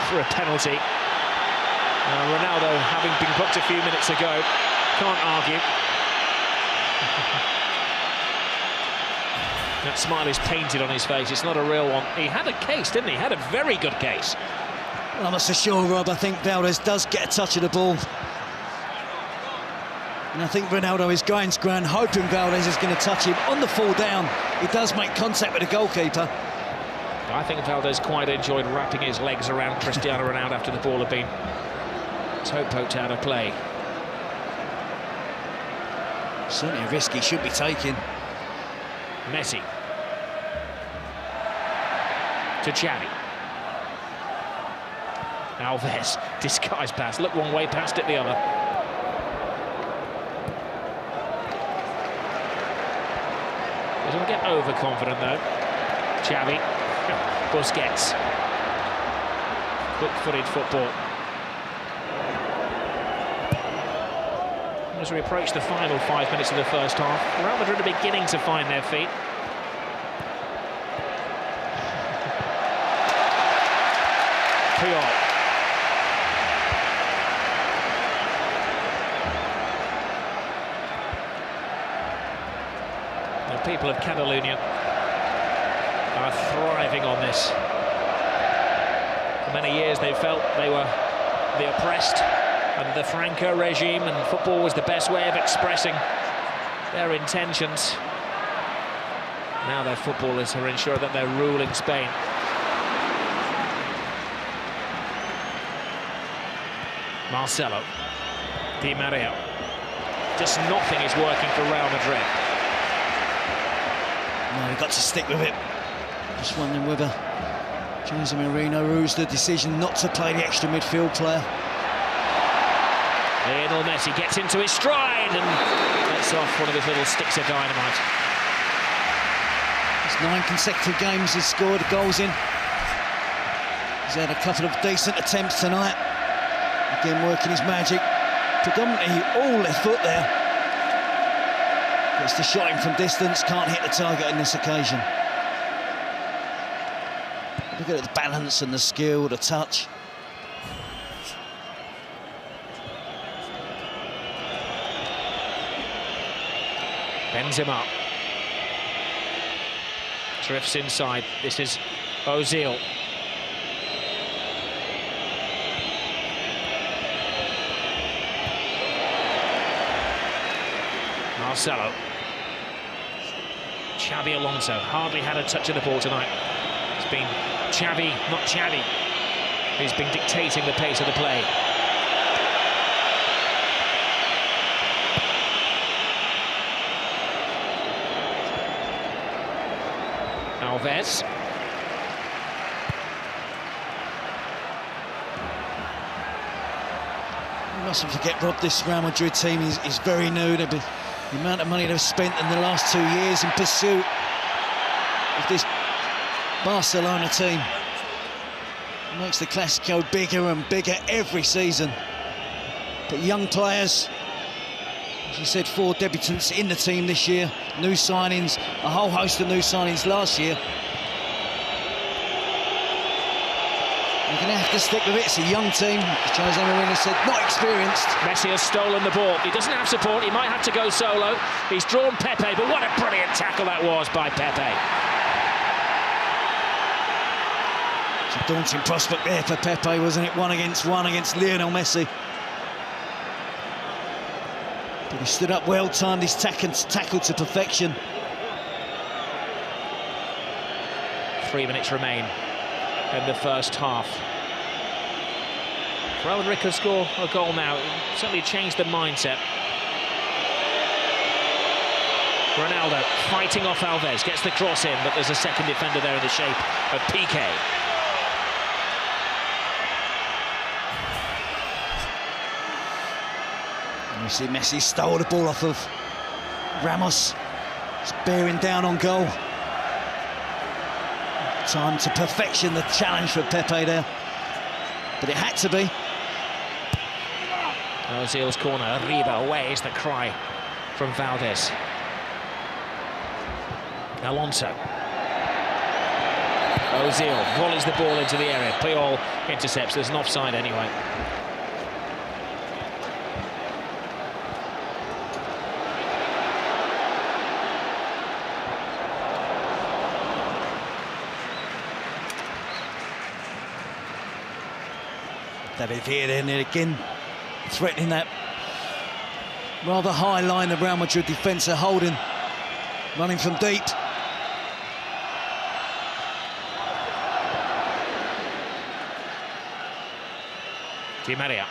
A: for a penalty. Ronaldo, having been booked a few minutes ago, can't argue. That smile is painted on his face, it's not a real one. He had a case, didn't he? He had a very good case.
B: Well, I must assure Rob, I think Valdez does get a touch of the ball. And I think Ronaldo is going to ground, hoping Valdez is going to touch him. On the fall down, he does make contact with the goalkeeper.
A: I think Valdez quite enjoyed wrapping his legs around Cristiano Ronaldo after the ball had been toe poked out of play.
B: Certainly a risk he should be taking.
A: Messi. To Xavi. Alves, disguised pass. Look one way, passed it the other. Doesn't get overconfident though. Xavi. Busquets. Quick-footed football. As we approach the final 5 minutes of the first half, Real Madrid are beginning to find their feet. Puyol. The people of Catalonia are thriving on this. For many years they felt they were the oppressed under the Franco regime, and football was the best way of expressing their intentions. Now their footballers are ensuring that they're ruling Spain. Marcelo. Di Maria. Just nothing is working for Real Madrid.
B: No, they've got to stick with it. Just wondering whether Jose Mourinho rules the decision not to play the extra midfield player.
A: Lionel Messi gets into his stride and lets off one of his little sticks of dynamite.
B: It's 9 consecutive games he's scored goals in. He's had a couple of decent attempts tonight. Again, working his magic. Predominantly all left foot there. Gets the shot in from distance, can't hit the target on this occasion. Look at the balance and the skill, the touch.
A: Benzema. Drifts inside. This is Ozil. Marcelo. Xabi Alonso hardly had a touch of the ball tonight. It's been Xavi, not Xavi, who's been dictating the pace of the play. Alves.
B: You mustn't forget, Rob, this Real Madrid team is very new. The amount of money they've spent in the last 2 years in pursuit of this Barcelona team makes the Clasico bigger and bigger every season. But young players, as you said, 4 debutants in the team this year, new signings, a whole host of new signings last year. You're going to have to stick with it. It's a young team, as Jose Mourinho said, not experienced.
A: Messi has stolen the ball. He doesn't have support. He might have to go solo. He's drawn Pepe, but what a brilliant tackle that was by Pepe.
B: It's a daunting prospect there for Pepe, wasn't it? 1-on-1 against Lionel Messi. But he stood up well, timed his tackle to perfection.
A: 3 minutes remain in the first half. Real Madrid could score a goal now. It certainly changed the mindset. Ronaldo fighting off Alves, gets the cross in, but there's a second defender there in the shape of Piqué.
B: And you see Messi stole the ball off of Ramos. It's bearing down on goal. Time to perfection, the challenge for Pepe there. But it had to be.
A: Ozil's corner, Arriba away is the cry from Valdez. Alonso. Ozil volleys the ball into the area. Puyol intercepts. There's an offside anyway.
B: David Villa then again threatening that rather high line the Real Madrid defence are holding, running from deep.
A: Di Maria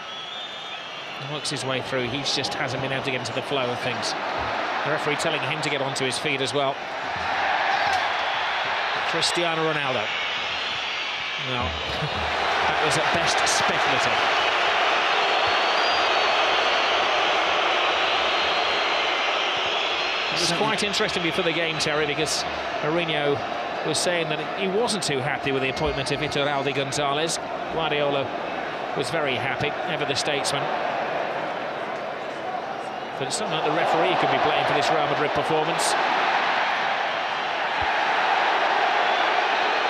A: works his way through. He just hasn't been able to get into the flow of things. The referee telling him to get onto his feet as well. Cristiano Ronaldo. No. That was at best speculative. It was quite interesting before the game, Terry, because Mourinho was saying that he wasn't too happy with the appointment of Iturralde Gonzalez. Guardiola was very happy, ever the statesman. But it's not like the referee could be blamed for this Real Madrid performance.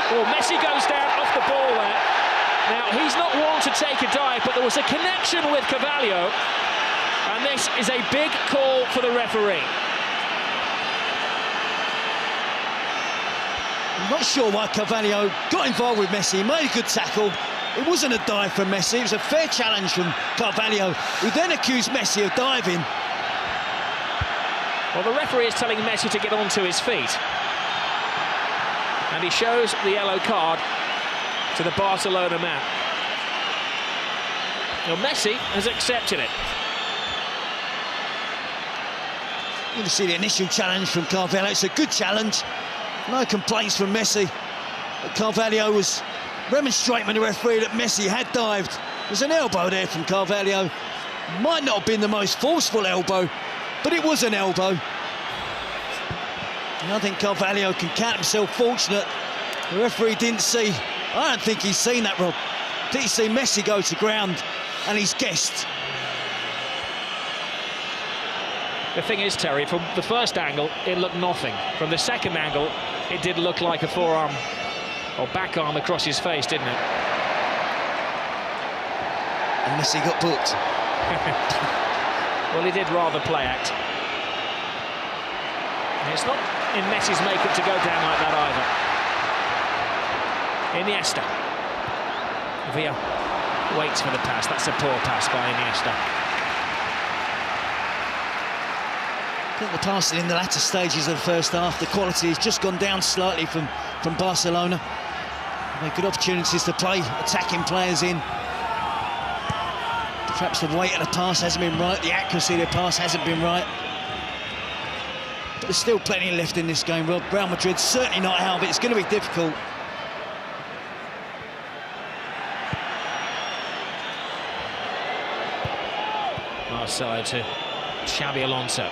A: Oh, Messi goes down off the ball there. Now, he's not one to take a dive, but there was a connection with Carvalho, and this is a big call for the referee.
B: I'm not sure why Carvalho got involved with Messi. He made a good tackle. It wasn't a dive from Messi. It was a fair challenge from Carvalho, who then accused Messi of diving.
A: Well, the referee is telling Messi to get onto his feet. And he shows the yellow card to the Barcelona man. Well, Messi has accepted it.
B: You can see the initial challenge from Carvalho. It's a good challenge. No complaints from Messi. But Carvalho was remonstrating with the referee that Messi had dived. There's an elbow there from Carvalho. Might not have been the most forceful elbow, but it was an elbow. And I think Carvalho can count himself fortunate. The referee didn't see. I don't think he's seen that, Rob. Did he see Messi go to ground and he's guessed?
A: The thing is, Terry, from the first angle, it looked nothing. From the second angle, it did look like a forearm or back arm across his face, didn't it?
B: And Messi got booked.
A: Well, he did rather play act. It's not in Messi's makeup to go down like that either. Iniesta. Villa waits for the pass. That's a poor pass by Iniesta.
B: I think the passing in the latter stages of the first half, the quality has just gone down slightly from Barcelona. They've good opportunities to play, attacking players in. Perhaps the weight of the pass hasn't been right, the accuracy of the pass hasn't been right. But there's still plenty left in this game, Rob. Real Madrid certainly not out, but it's going to be difficult.
A: Marcelo to Xabi Alonso.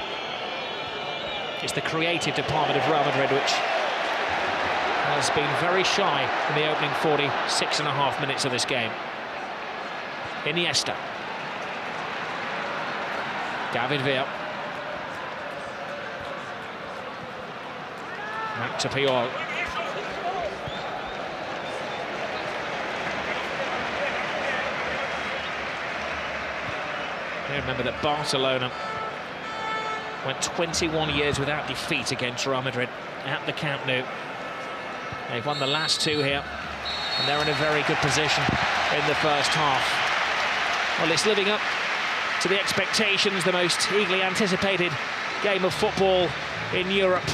A: It's the creative department of Real Madrid which has been very shy in the opening 46.5 minutes of this game. Iniesta. David Villa. Back to Puyol. Remember that Barcelona went 21 years without defeat against Real Madrid at the Camp Nou. They've won the last two here, and they're in a very good position in the first half. Well, it's living up to the expectations, the most eagerly anticipated game of football in Europe.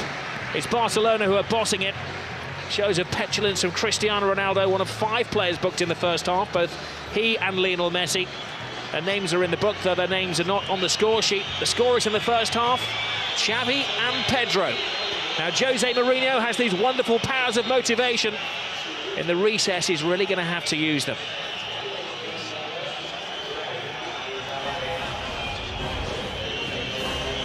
A: It's Barcelona who are bossing it. Shows of petulance from Cristiano Ronaldo, one of 5 players booked in the first half, both he and Lionel Messi. Their names are in the book, though their names are not on the score sheet. The scorers in the first half, Xavi and Pedro. Now, Jose Mourinho has these wonderful powers of motivation. In the recess, he's really going to have to use them.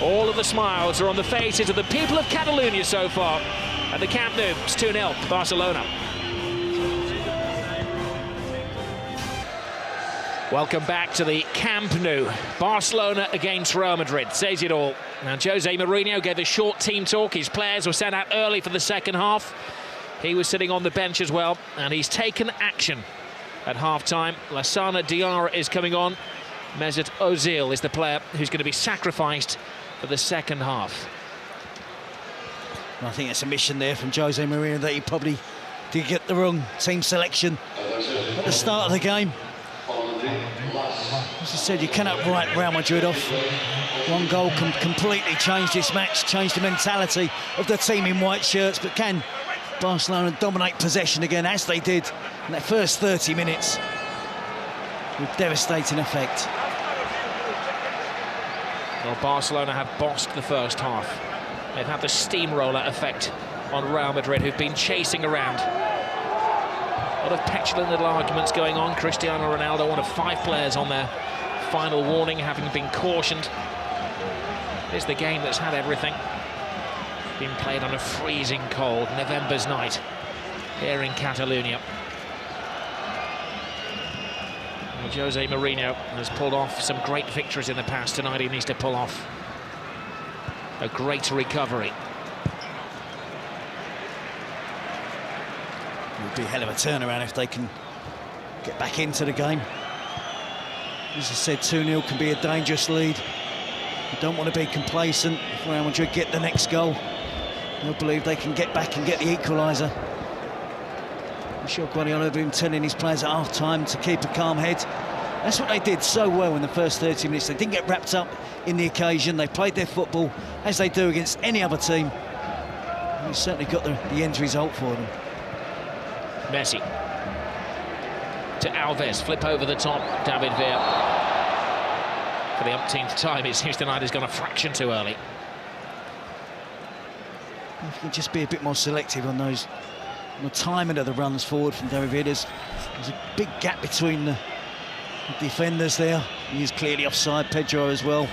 A: All of the smiles are on the faces of the people of Catalonia so far. At the Camp Nou, it's 2-0, Barcelona. Welcome back to the Camp Nou. Barcelona against Real Madrid. Says it all. Now, Jose Mourinho gave a short team talk. His players were sent out early for the second half. He was sitting on the bench as well, and he's taken action at half-time. Lassana Diarra is coming on. Mesut Ozil is the player who's going to be sacrificed for the second half.
B: I think it's a mission there from Jose Mourinho that he probably did get the wrong team selection at the start of the game. As I said, you cannot write Real Madrid off. One goal can completely change this match, change the mentality of the team in white shirts, but can Barcelona dominate possession again, as they did in that first 30 minutes, with devastating effect.
A: Well, Barcelona have bossed the first half. They've had the steamroller effect on Real Madrid, who've been chasing around. A lot of petulant little arguments going on. Cristiano Ronaldo, one of 5 players on their final warning, having been cautioned. It's the game that's had everything. Been played on a freezing cold November's night here in Catalonia. Well, Jose Mourinho has pulled off some great victories in the past. Tonight he needs to pull off a great recovery.
B: It would be a hell of a turnaround if they can get back into the game. As I said, 2-0 can be a dangerous lead. You don't want to be complacent. If Real Madrid get the next goal, they'll believe they can get back and get the equaliser. I'm sure Guardiola had been telling his players at half-time to keep a calm head. That's what they did so well in the first 30 minutes. They didn't get wrapped up in the occasion. They played their football as they do against any other team. And they certainly got the end result for them.
A: Messi. to Alves, flip over the top, David Villa. For the umpteenth time, it seems tonight has gone a fraction too early.
B: If you can just be a bit more selective on those, on the timing of the runs forward from David Villa. There's a big gap between the defenders there. He is clearly offside, Pedro as well.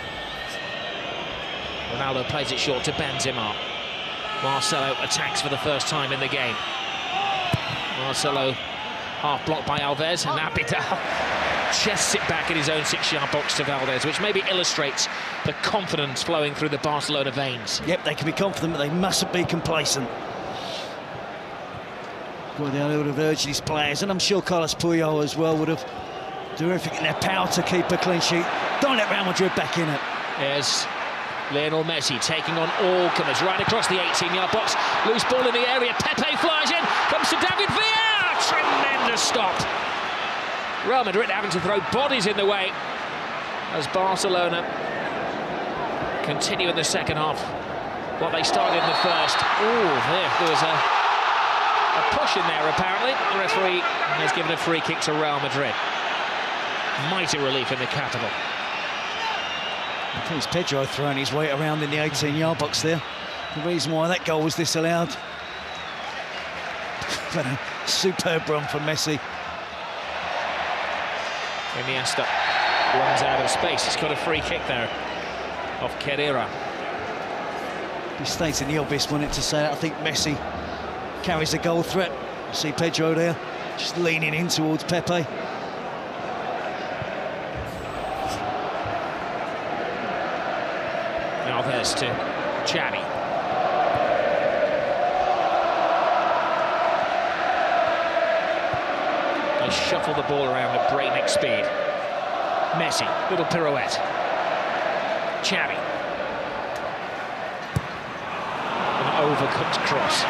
A: Ronaldo plays it short to Benzema. Marcelo attacks for the first time in the game. Marcelo half blocked by Alves, and Abidal chests it back in his own 6-yard box to Valdez, which maybe illustrates the confidence flowing through the Barcelona veins.
B: Yep, they can be confident, but they mustn't be complacent. Guardiola would have urged his players, and I'm sure Carlos Puyol as well would have done everything in their power to keep a clean sheet. Don't let Real Madrid back in it.
A: There's Lionel Messi taking on all comers right across the 18-yard box. Loose ball in the area. Pepe flies in, comes to David Villa. Tremendous stop. Real Madrid having to throw bodies in the way as Barcelona continue in the second half what they started in the first. There was a push in there apparently. The referee has given a free kick to Real Madrid. Mighty relief in the capital.
B: I think it's Pedro throwing his weight around in the 18-yard box there. The reason why that goal was disallowed. But a superb run from Messi.
A: Iniesta runs out of space. He's got a free kick there off Carrera.
B: He stating the obvious, wanted to say that. I think Messi carries the goal threat. You see Pedro there, just leaning in towards Pepe.
A: Alves to Xavi. They shuffle the ball around at breakneck speed. Messi, little pirouette. Xavi. An overcooked cross.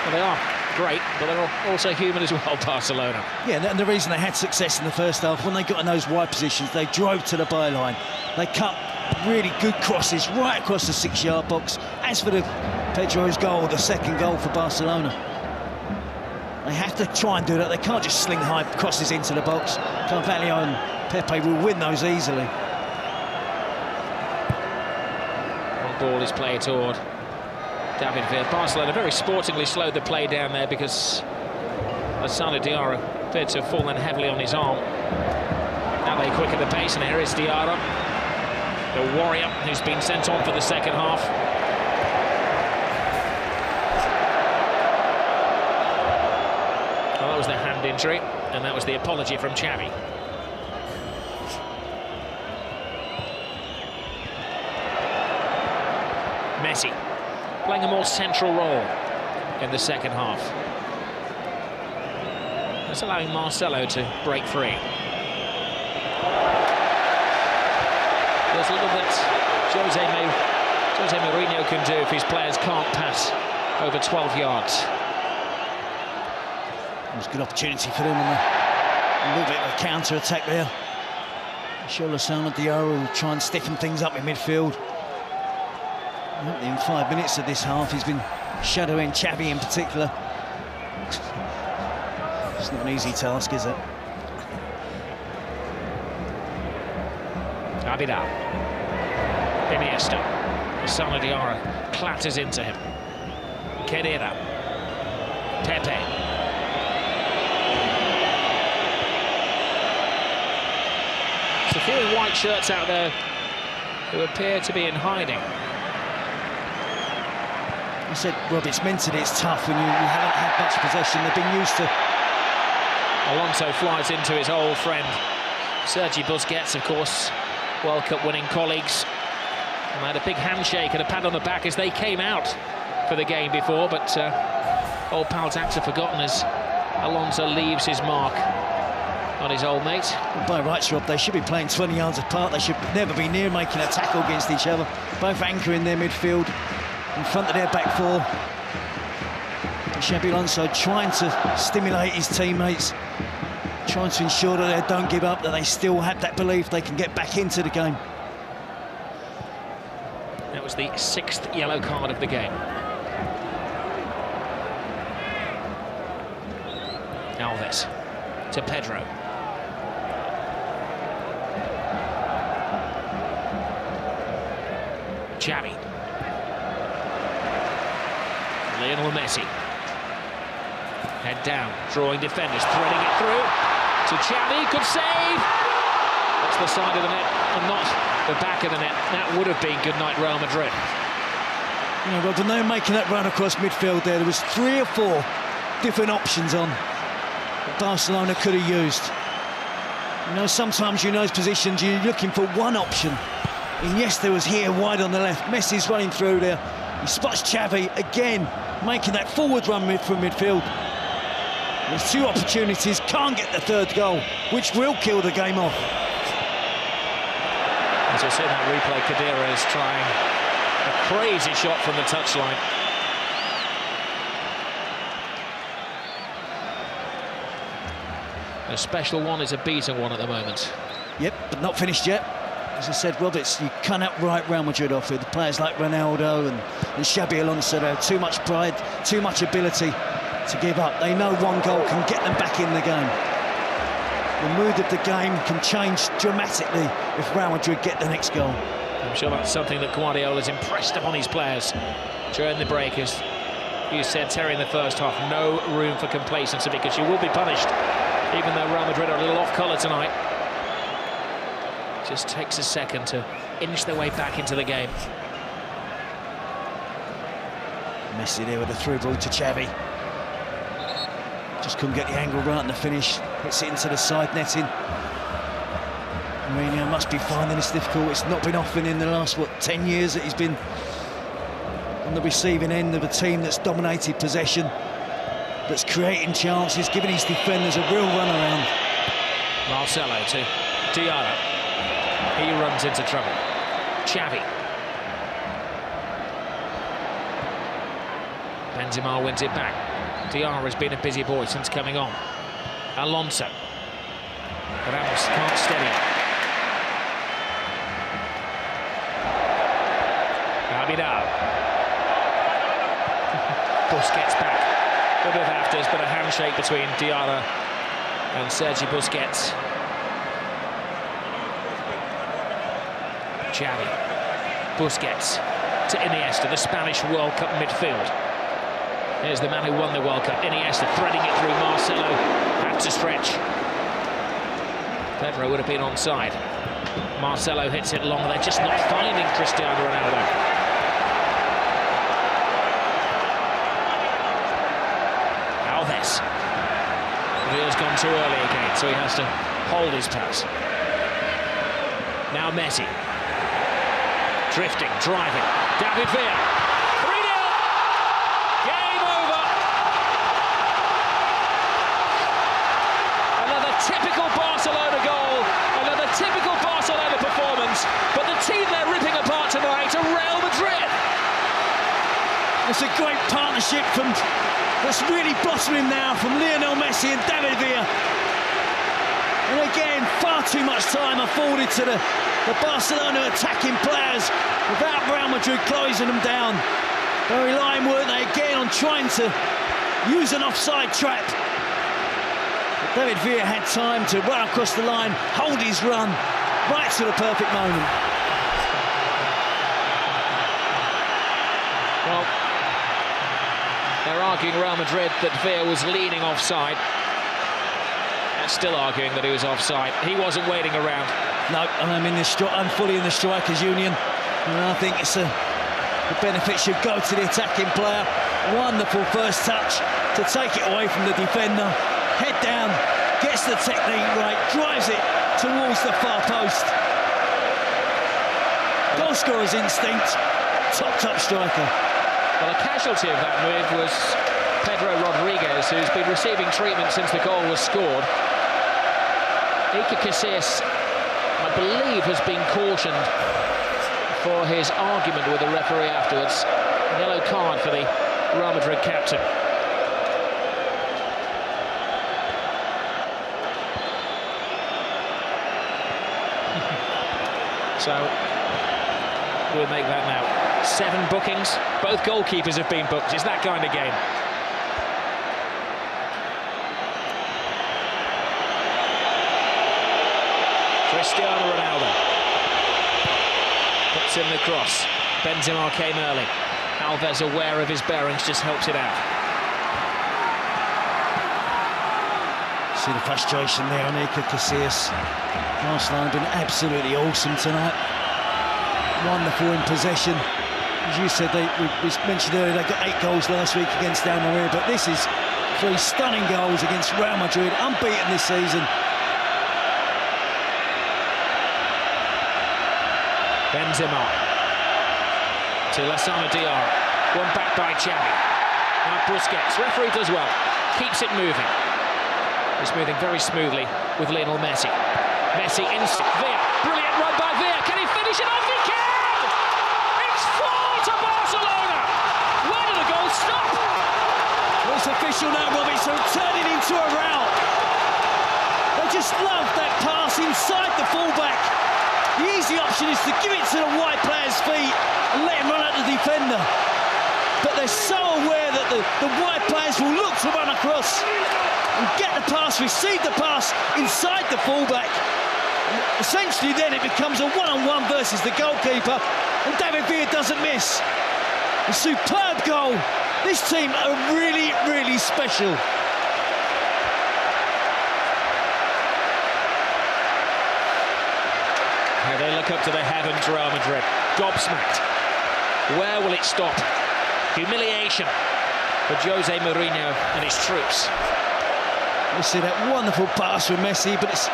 A: Well, they are great, but they're also human as well, Barcelona.
B: Yeah, and the reason they had success in the first half, when they got in those wide positions, they drove to the byline. They cut really good crosses right across the 6-yard box. As for the Pedro's goal, the second goal for Barcelona, they have to try and do that. They can't just sling high crosses into the box. Carvalho and Pepe will win those easily.
A: One ball is played toward David Villa. Barcelona very sportingly slowed the play down there because Lassana Diarra appeared to have fallen heavily on his arm. Now they quicken the pace, and here is Diarra, the warrior who's been sent on for the second half. Well, that was the hand injury, and that was the apology from Xavi. Messi playing a more central role in the second half. That's allowing Marcelo to break free. There's little that Jose Mourinho can do if his players can't pass over 12 yards.
B: It was a good opportunity for them on a little bit of a counter-attack there. I'm sure Lassana Diarra will try and stiffen things up in midfield. In 5 minutes of this half, he's been shadowing Xavi in particular. It's not an easy task, is it?
A: Abidal. Iniesta. Lassana Diarra clatters into him. Carrera. Pepe. There's a few in white shirts out there who appear to be in hiding.
B: I said, Rob, it's mentally it's tough when you haven't had much possession. They've been used to.
A: Alonso flies into his old friend Sergi Busquets, of course, World Cup winning colleagues. And they had a big handshake and a pat on the back as they came out for the game before, but old pal's acts are forgotten as Alonso leaves his mark on his old mate.
B: Well, by rights, Rob, they should be playing 20 yards apart. They should never be near making a tackle against each other. Both anchoring their midfield in front of their back four. Xabi Alonso trying to stimulate his teammates, trying to ensure that they don't give up, that they still have that belief they can get back into the game.
A: That was the 6th yellow card of the game. Alves to Pedro. Xavi. Lionel Messi. Head down, drawing defenders, threading it through to Xavi. Good save. That's the side of the net and not the back of the net. That would have been good night, Real Madrid.
B: Yeah, well, when they were making that run across midfield there was 3 or 4 different options on that Barcelona could have used. You know, sometimes in those positions you're looking for one option. And yes, there was here wide on the left. Messi's running through there. He spots Xavi again, making that forward run from midfield. There's 2 opportunities, can't get the 3rd goal, which will kill the game off.
A: As I said, that replay, Khedira is trying a crazy shot from the touchline. A special one is a beaten one at the moment.
B: Yep, but not finished yet. As I said, Roberts, you cannot write Real Madrid off with the players like Ronaldo and Xabi Alonso. They have too much pride, too much ability to give up. They know one goal can get them back in the game. The mood of the game can change dramatically if Real Madrid get the next goal.
A: I'm sure that's something that Guardiola's impressed upon his players during the break. As you said, Terry, in the first half, no room for complacency because you will be punished, even though Real Madrid are a little off colour tonight. Just takes a second to inch their way back into the game.
B: Messi there with a through ball to Xavi. Just couldn't get the angle right in the finish. Hits it into the side netting. Mourinho must be finding this difficult. It's not been often in the last, 10 years that he's been on the receiving end of a team that's dominated possession, that's creating chances, giving his defenders a real run around.
A: Marcelo to Diarra. He runs into trouble. Xavi. Benzema wins it back. Diarra has been a busy boy since coming on. Alonso. But Ramos can't steady it. Abidal. Busquets back. A bit of afters, but a handshake between Diarra and Sergi Busquets. Xavi. Busquets to Iniesta, the Spanish World Cup midfield. Here's the man who won the World Cup, Iniesta, threading it through. Marcelo had to stretch. Pedro would have been onside. Marcelo hits it long. They're just not finding Cristiano Ronaldo. Alves. Villa's gone too early again, so he has to hold his pass. Now Messi. Drifting, driving. David Villa. 3-0. Game over. Another typical Barcelona goal. Another typical Barcelona performance. But the team they're ripping apart tonight are Real Madrid.
B: It's a great partnership that's really blossoming now from Lionel Messi and David Villa. And again, far too much time afforded to the Barcelona attacking players without Real Madrid closing them down. They're relying, weren't they, again on trying to use an offside trap. But David Villa had time to run across the line, hold his run, right to the perfect moment.
A: Well, they're arguing, Real Madrid, that Villa was leaning offside. They're still arguing that he was offside. He wasn't waiting around.
B: No, I'm fully in the strikers' union, and I think the benefit should go to the attacking player. Wonderful first touch to take it away from the defender. Head down, gets the technique right, drives it towards the far post. Goal scorer's instinct, top striker.
A: Well, a casualty of that move was Pedro Rodriguez, who's been receiving treatment since the goal was scored. Iker Casillas, I believe, has been cautioned for his argument with the referee afterwards. Yellow card for the Real Madrid captain. So we'll make that now. 7 bookings. Both goalkeepers have been booked. It's that kind of game. Cristiano Ronaldo. Puts in the cross. Benzema came early. Alves, aware of his bearings, just helps it out.
B: See the frustration there on Iker Casillas. Barcelona have been absolutely awesome tonight. Wonderful in possession. As you said, we mentioned earlier, they got 8 goals last week against Almeria, but this is 3 stunning goals against Real Madrid, unbeaten this season.
A: Benzema to Lassana Diarra. One back by Xavi. Now Busquets. Referee does well. Keeps it moving. It's moving very smoothly with Lionel Messi. Messi in Villa. Brilliant run by Villa. Can he finish it off? He can! It's 4 to Barcelona. Where did the goal stop?
B: Well, it's official now, Robbie, so turning into a rout. They just love that pass inside the fullback. The easy option is to give it to the wide player's feet and let him run at the defender. But they're so aware that the wide players will look to run across and get the pass, receive the pass inside the fullback. And essentially then it becomes a one-on-one versus the goalkeeper, and David Villa doesn't miss. A superb goal. This team are really, really special.
A: They look up to the heavens, Real Madrid. Gobsmacked. Where will it stop? Humiliation for Jose Mourinho and his troops.
B: You see that wonderful pass from Messi, but it's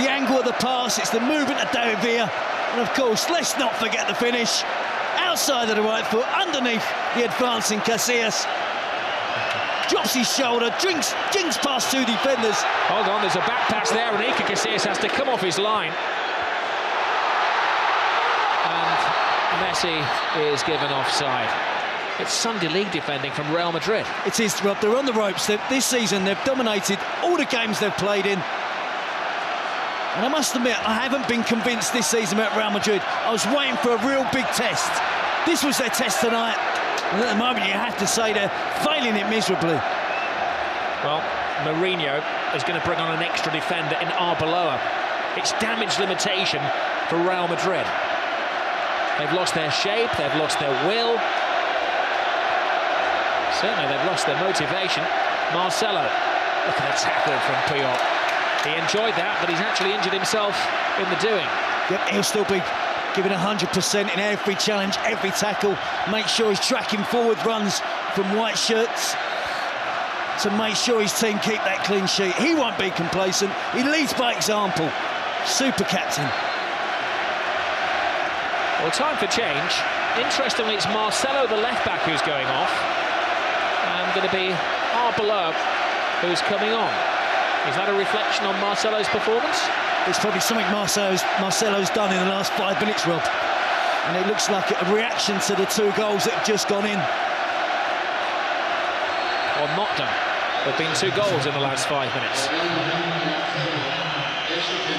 B: the angle of the pass, it's the movement of David Villa, and of course, let's not forget the finish. Outside of the right foot, underneath the advancing Casillas. Drops his shoulder, jinks past 2 defenders.
A: Hold on, there's a back pass there, and Iker Casillas has to come off his line. Messi is given offside. It's Sunday League defending from Real Madrid.
B: It is, Rob. They're on the ropes. This season, they've dominated all the games they've played in. And I must admit, I haven't been convinced this season about Real Madrid. I was waiting for a real big test. This was their test tonight. And at the moment, you have to say they're failing it miserably.
A: Well, Mourinho is going to bring on an extra defender in Arbeloa. It's damage limitation for Real Madrid. They've lost their shape, they've lost their will. Certainly they've lost their motivation. Marcelo, look at the tackle from Puyol. He enjoyed that, but he's actually injured himself in the doing.
B: Yep, he'll still be giving 100% in every challenge, every tackle. Make sure he's tracking forward runs from white shirts to make sure his team keep that clean sheet. He won't be complacent. He leads by example. Super captain.
A: Well, time for change. Interestingly, it's Marcelo, the left-back, who's going off. And going to be Arbeloa who's coming on. Is that a reflection on Marcelo's performance?
B: It's probably something Marcelo's done in the last 5 minutes, Rob. And it looks like a reaction to the 2 goals that have just gone in.
A: Or not done. There have been 2 goals in the last 5 minutes.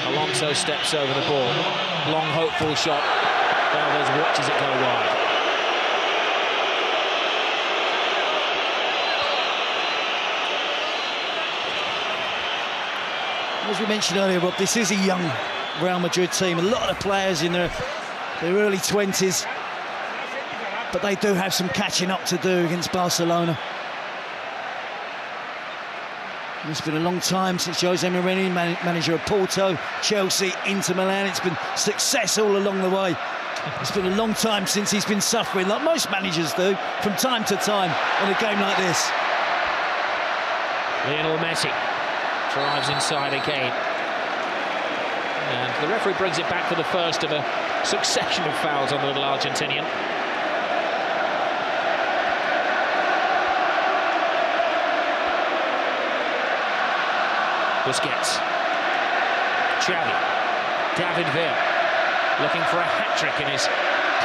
A: Alonso steps over the ball. Long, hopeful shot. Alves watches it go wide.
B: As we mentioned earlier, Rob, this is a young Real Madrid team. A lot of the players in their early 20s. But they do have some catching up to do against Barcelona. It's been a long time since Jose Mourinho, manager of Porto, Chelsea, Inter Milan. It's been success all along the way. It's been a long time since he's been suffering, like most managers do, from time to time in a game like this.
A: Lionel Messi drives inside again. And the referee brings it back for the first of a succession of fouls on the little Argentinian. Busquets. Xavi. David Villa. Looking for a hat-trick in his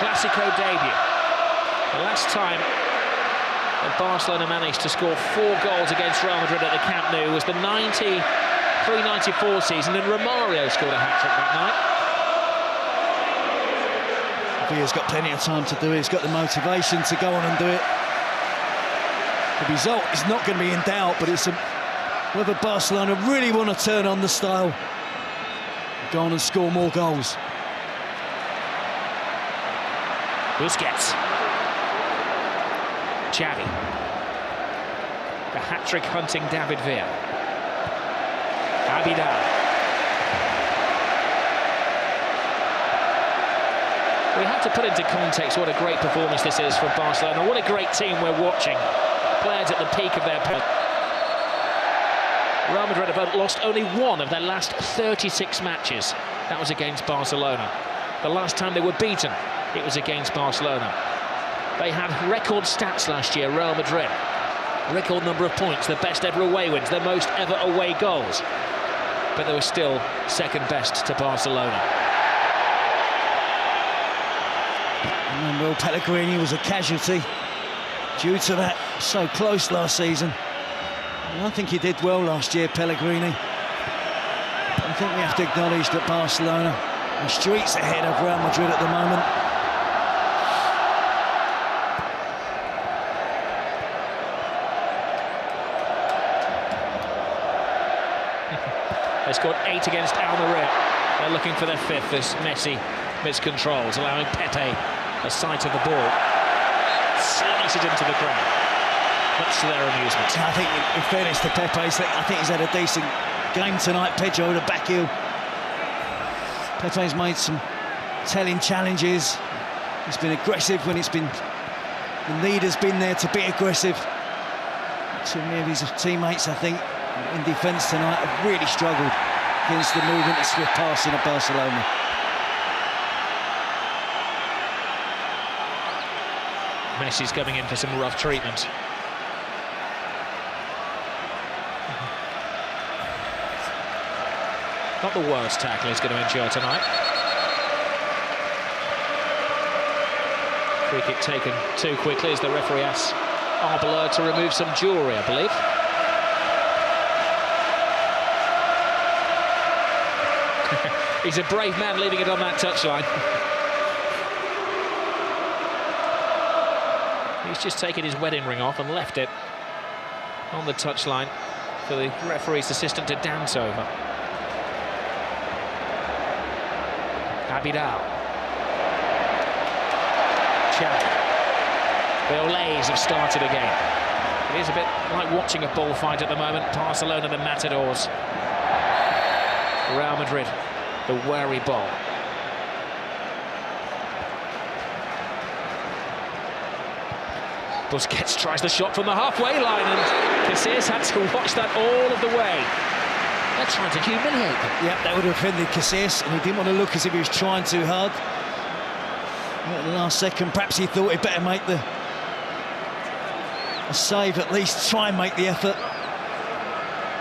A: Clasico debut. The last time that Barcelona managed to score 4 goals against Real Madrid at the Camp Nou was the 93-94 season, and Romario scored a hat-trick that night.
B: Villa's got plenty of time to do it. He's got the motivation to go on and do it. The result is not going to be in doubt, but it's whether Barcelona really want to turn on the style. go on and score more goals.
A: Busquets. Xavi. The hat-trick hunting David Villa. Abidal. We have to put into context what a great performance this is from Barcelona. What a great team we're watching. Players at the peak of their power. Real Madrid have lost only one of their last 36 matches. That was against Barcelona. The last time they were beaten, it was against Barcelona. They had record stats last year, Real Madrid. Record number of points, the best ever away wins, the most ever away goals. But they were still second best to Barcelona.
B: Manuel Pellegrini was a casualty due to that. So close last season. And I think he did well last year, Pellegrini. I think we have to acknowledge that Barcelona are streets ahead of Real Madrid at the moment.
A: They scored 8 against Almeria. They're looking for their 5th as Messi miscontrols, allowing Pepe a sight of the ball. Slices into the ground, much to their amusement.
B: I think, in fairness to Pepe, I think he's had a decent game tonight. Pedro, the back heel. Pepe's made some telling challenges. He's been aggressive when it's been... the need has been there to be aggressive. Too many of his teammates, I think, in defence tonight have really struggled against the movement and swift passing of Barcelona.
A: Messi's coming in for some rough treatment. Not the worst tackle he's going to endure tonight. Free kick taken too quickly as the referee asks Arbeloa to remove some jewellery, I believe. He's a brave man leaving it on that touchline. He's just taken his wedding ring off and left it on the touchline for the referee's assistant to dance over. Abidal. Xavi. The Olays have started again. It is a bit like watching a bullfight at the moment. Barcelona, the Matadors. Real Madrid, the wary ball. Busquets tries the shot from the halfway line, and Casillas had to watch that all of the way. They're trying to humiliate them.
B: Yep, that would have offended Casillas, and he didn't want to look as if he was trying too hard. At the last second, perhaps he thought he'd better make a save, at least try and make the effort.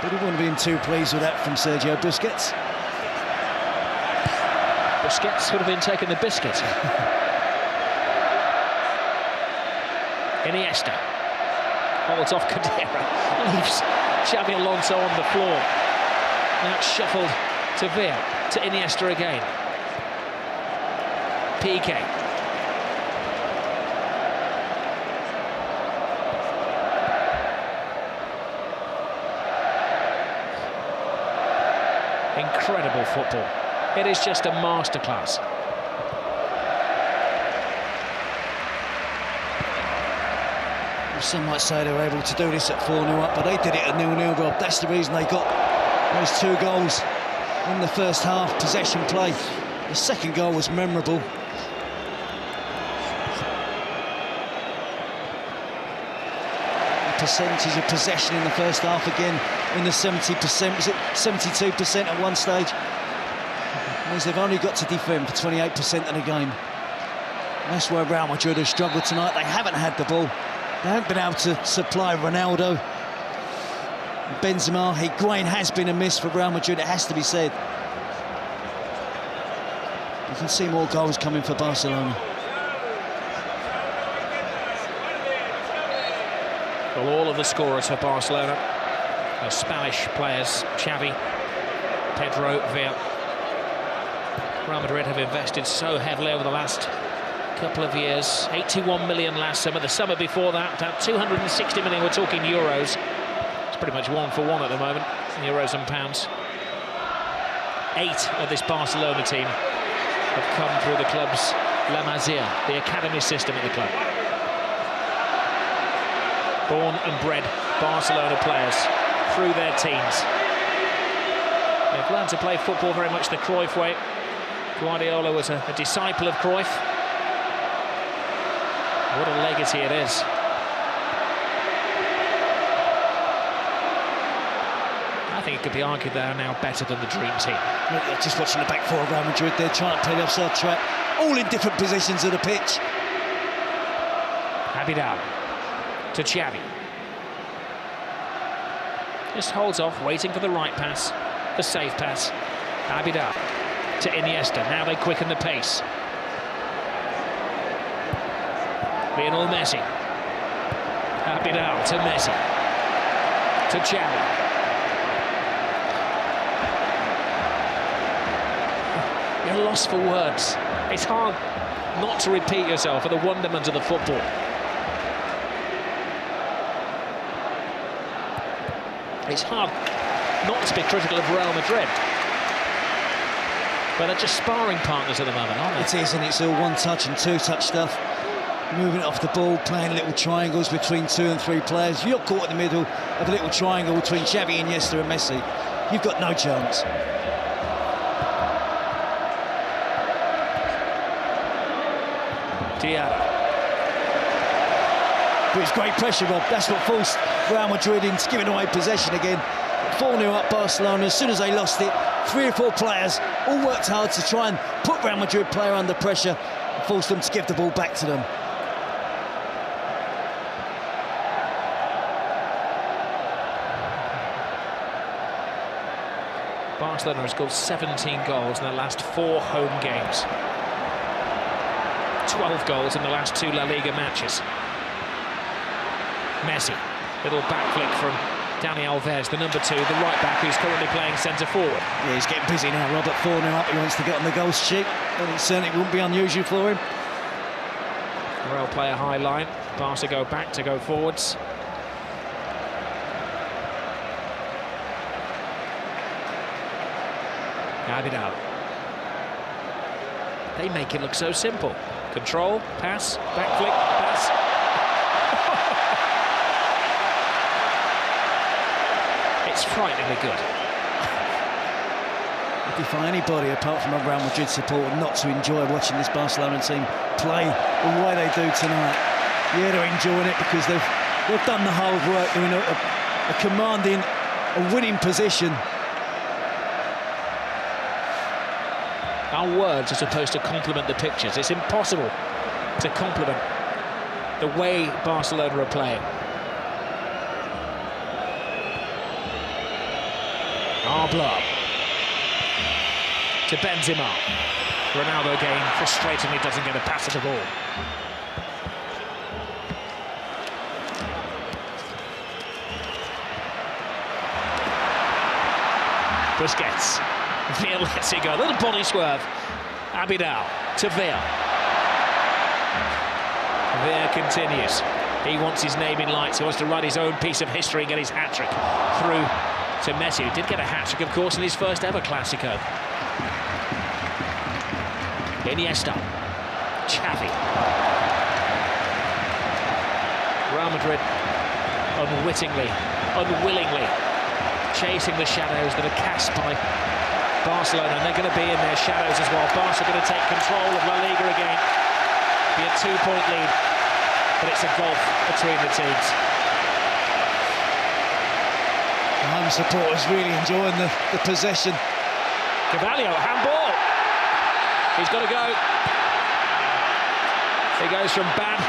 B: But he wouldn't have been too pleased with that from Sergio Busquets.
A: Busquets would have been taking the biscuit. Iniesta holds off Cadera, leaves Xavi Alonso on the floor. Now it's shuffled to Villa, to Iniesta again. PK. Incredible football. It is just a masterclass.
B: Some might say they were able to do this at 4-0 up, but they did it at 0-0, Rob. That's the reason they got those 2 goals in the first half, possession play. The second goal was memorable. The percentage of possession in the first half again in the 70%, was it 72% at one stage? It means they've only got to defend for 28% of the game. And that's where Real Madrid have struggled tonight. They haven't had the ball. They haven't been able to supply Ronaldo. Benzema, Higuain has been a miss for Real Madrid, it has to be said. You can see more goals coming for Barcelona.
A: Well, all of the scorers for Barcelona are Spanish players. Xavi, Pedro, Villa. Real Madrid have invested so heavily over the last couple of years. 81 million last summer. The summer before that, about 260 million. We're talking euros. It's pretty much 1 for 1 at the moment, euros and pounds. 8 of this Barcelona team have come through the club's La Masia, the academy system at the club. Born and bred Barcelona players through their teens. They've learned to play football very much the Cruyff way. Guardiola was a disciple of Cruyff. What a legacy it is. I think it could be argued they are now better than the dream team.
B: Yeah, just watching the back four of Real Madrid, they're trying to play the offside trap, all in different positions of the pitch.
A: Abidal to Xavi. Just holds off, waiting for the right pass, the safe pass. Abidal to Iniesta. Now they quicken the pace. Lionel Messi. Abidal to Messi. To Xavi. You're lost for words. It's hard not to repeat yourself at the wonderment of the football. It's hard not to be critical of Real Madrid. But they're just sparring partners at the moment, aren't they?
B: It is, and it's all one-touch and two-touch stuff. Moving it off the ball, playing little triangles between 2 and 3 players. You're caught in the middle of a little triangle between Xavi, Iniesta and Messi. You've got no chance.
A: Diarra.
B: But it's great pressure, Rob. That's what forced Real Madrid into giving away possession again. 4-0 up Barcelona. As soon as they lost it, 3 or 4 players all worked hard to try and put Real Madrid player under pressure and force them to give the ball back to them.
A: Barcelona has scored 17 goals in the last 4 home games. 12 goals in the last 2 La Liga matches. Messi, little back flick from Dani Alves, the number 2, the right back who's currently playing centre forward.
B: Yeah, he's getting busy now, Robert. 4-0 up, he wants to get on the goal sheet. And it certainly wouldn't be unusual for him.
A: Real play a high line. Barca go back to go forwards. Abidal. They make it look so simple. Control, pass, back flick, pass. It's frighteningly good.
B: If you find anybody apart from a Real Madrid supporter not to enjoy watching this Barcelona team play the way they do tonight, yeah, they're enjoying it because they've done the hard work. They're in a commanding, a winning position.
A: Our words are supposed to complement the pictures. It's impossible to complement the way Barcelona are playing. Arbla to Benzema. Ronaldo again frustratingly doesn't get a pass at the ball. Busquets. Veer lets it go. A little body swerve. Abidal to Veer. Veer continues. He wants his name in lights. He wants to write his own piece of history and get his hat-trick through to Messi, who did get a hat-trick, of course, in his first ever Clasico. Iniesta. Xavi. Real Madrid unwittingly, unwillingly chasing the shadows that are cast by Barcelona, and they're going to be in their shadows as well. Barca are going to take control of La Liga again. Be a 2-point lead, but it's a gulf between the teams.
B: The home supporters really enjoying the possession.
A: Carvalho, handball. He's got to go. He goes from bad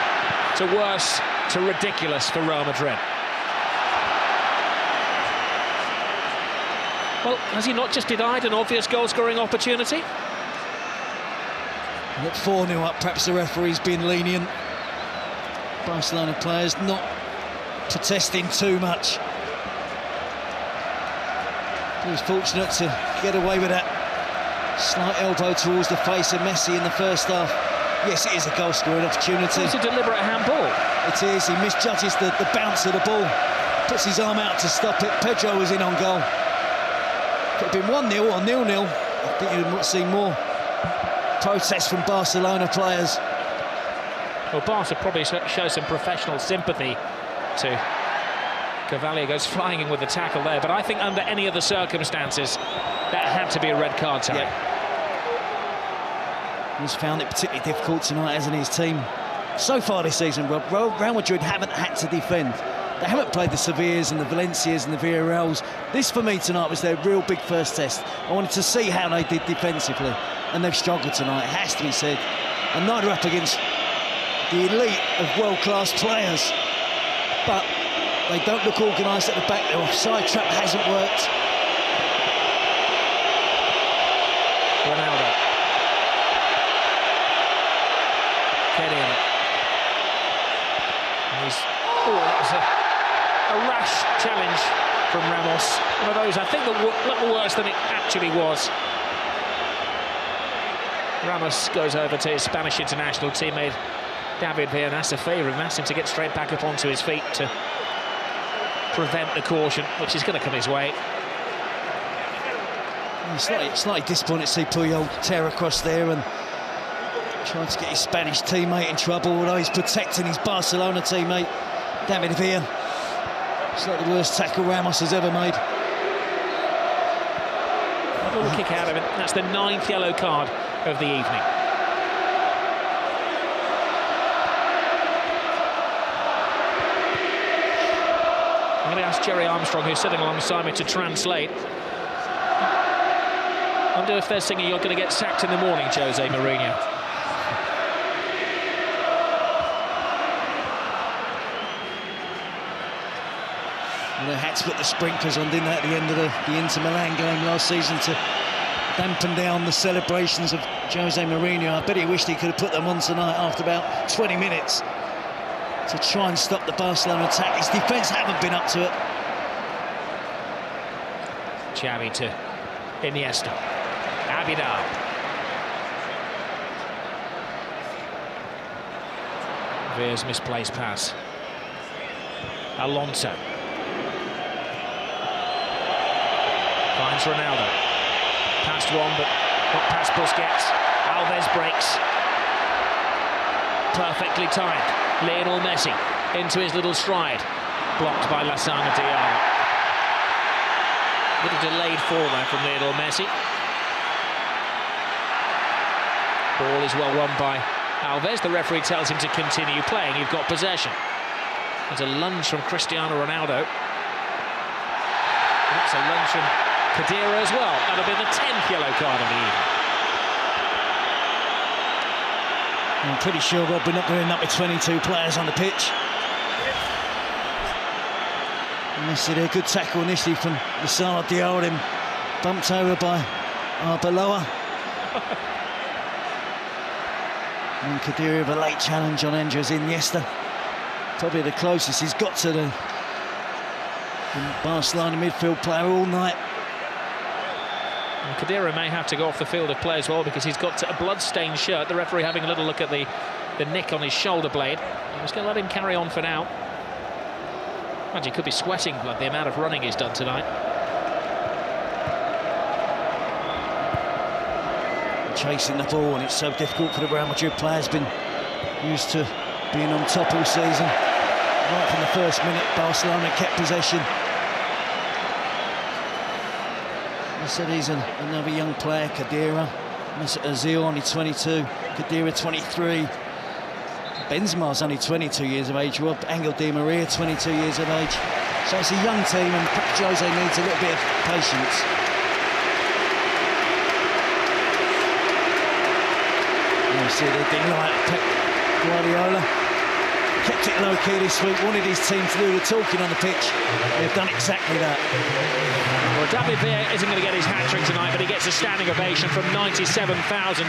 A: to worse to ridiculous for Real Madrid. Well, has he not just denied an obvious goal-scoring opportunity?
B: At 4-0 up, perhaps the referee's been lenient. Barcelona players not protesting too much. He was fortunate to get away with that slight elbow towards the face of Messi in the first half. Yes, it is a goal-scoring opportunity.
A: It's a deliberate handball.
B: It is. He misjudges the bounce of the ball. Puts his arm out to stop it. Pedro was in on goal. Could have been 1-0 or 0-0. I think you'll see more protests from Barcelona players.
A: Well, Barca probably show some professional sympathy to Cavalier. Goes flying in with the tackle there, but I think under any other circumstances that had to be a red card, Terry.
B: Yeah. He's found it particularly difficult tonight, hasn't he, his team? So far this season, Rob, Real Madrid haven't had to defend. They haven't played the Sevillas and the Valencias and the Villarreals. This, for me, tonight was their real big first test. I wanted to see how they did defensively, and they've struggled tonight, it has to be said. And neither up against the elite of world-class players. But they don't look organised at the back. Their offside trap hasn't worked.
A: Ronaldo. Get in. That was a rash challenge from Ramos. One of those, I think, that looked worse than it actually was. Ramos goes over to his Spanish international teammate David Villa, and asks a favour and asks him to get straight back up onto his feet to prevent the caution, which is going to come his way.
B: Slightly disappointed to see Puyol tear across there and trying to get his Spanish teammate in trouble, although he's protecting his Barcelona teammate, David Villa. It's like the worst tackle Ramos has ever made.
A: A little kick out of it. That's the 9th yellow card of the evening. I'm going to ask Jerry Armstrong, who's sitting alongside me, to translate. I wonder if they're singing "You're going to get sacked in the morning," Jose Mourinho.
B: They had to put the sprinklers on, didn't they, at the end of the Inter Milan game last season to dampen down the celebrations of Jose Mourinho. I bet he wished he could have put them on tonight after about 20 minutes to try and stop the Barcelona attack. His defence haven't been up to it.
A: Xavi to Iniesta. Abidal. Villa's misplaced pass. Alonso. Finds Ronaldo. Past one, but not past Busquets. Alves breaks. Perfectly timed. Lionel Messi into his little stride. Blocked by Lassana Diarra. Little delayed fall there from Lionel Messi. Ball is well won by Alves. The referee tells him to continue playing. You've got possession. There's a lunge from Cristiano Ronaldo. That's a lunge from Khedira as well. That'll be the 10th yellow card of the evening.
B: I'm pretty sure, Rob, we're not going to end up with 22 players on the pitch. Messi there, good tackle initially from Lassana Diarra, bumped over by Arbeloa. And Khedira with a late challenge on Andres Iniesta. Probably the closest he's got to the Barcelona midfield player all night.
A: And Khedira may have to go off the field of play as well, because he's got a blood-stained shirt. The referee having a little look at the nick on his shoulder blade. I'm just going to let him carry on for now. Imagine he could be sweating blood, the amount of running he's done tonight.
B: Chasing the ball, and it's so difficult for the Real Madrid players. Been used to being on top all season. Right from the first minute, Barcelona kept possession. I said he's another young player, Khedira. Mesut Ozil, only 22. Khedira, 23. Benzema's only 22 years of age. Rob, Angel Di Maria, 22 years of age. So it's a young team, and Jose needs a little bit of patience. You see the delight of Pep Guardiola. Kept it low-key this week, wanted his team to do the talking on the pitch. They've done exactly that.
A: Well, David Villa isn't going to get his hat-trick tonight, but he gets a standing ovation from 97,000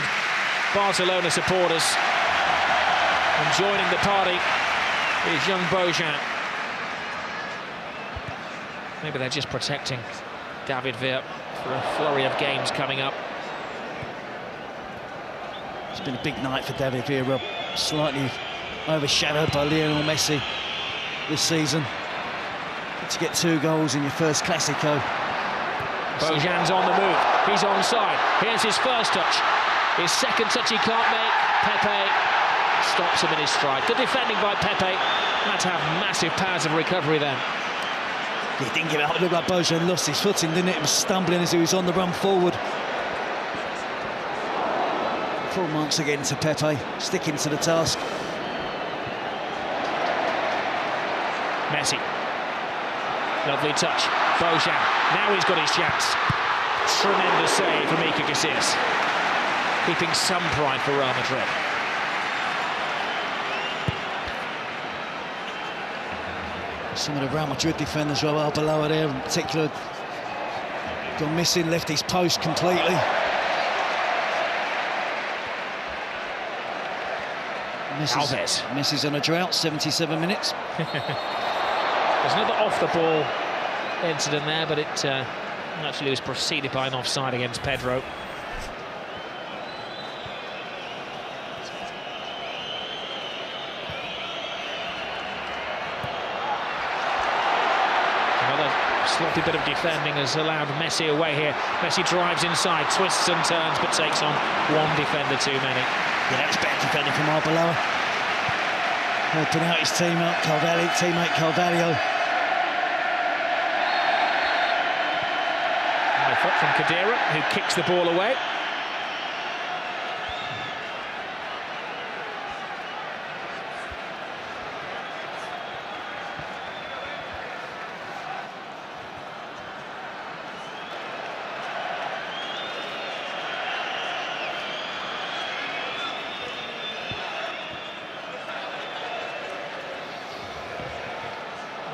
A: Barcelona supporters. And joining the party is young Bojan. Maybe they're just protecting David Villa for a flurry of games coming up.
B: It's been a big night for David Villa, slightly overshadowed by Lionel Messi this season. To get 2 goals in your first Clasico,
A: Bojan's on the move. He's onside. Here's his first touch. His second touch he can't make. Pepe stops him in his stride. Good defending by Pepe. Had to have massive powers of recovery then.
B: He didn't give it up. It looked like Bojan lost his footing, didn't it? He was stumbling as he was on the run forward. Full marks again to Pepe, sticking to the task.
A: Messi. Lovely touch. Bojan. Now he's got his chance. Tremendous save from Iker Casillas. Keeping some pride for Real Madrid.
B: Some of the Real Madrid defenders are below there, in particular. Gone missing, left his post completely. Messi's on a drought, 77 minutes.
A: There's another off-the-ball incident there, but it actually was preceded by an offside against Pedro. Another sloppy bit of defending has allowed Messi away here. Messi drives inside, twists and turns, but takes on one defender too many.
B: Yeah, that's better defending from Arbeloa. Helping out his teammate Carvalho.
A: High foot from Kadira, who kicks the ball away.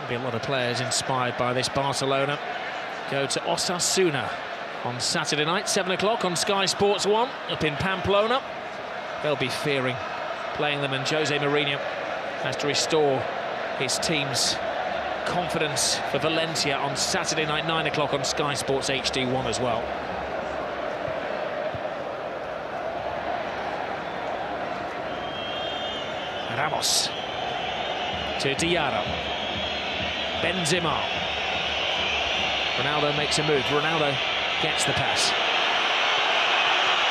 A: Be a lot of players inspired by this. Barcelona go to Osasuna on Saturday night, 7 o'clock on Sky Sports 1 up in Pamplona. They'll be fearing playing them, and Jose Mourinho has to restore his team's confidence for Valencia on Saturday night, 9 o'clock on Sky Sports HD1 as well. Ramos to Diarra. Benzema. Ronaldo makes a move. Ronaldo gets the pass.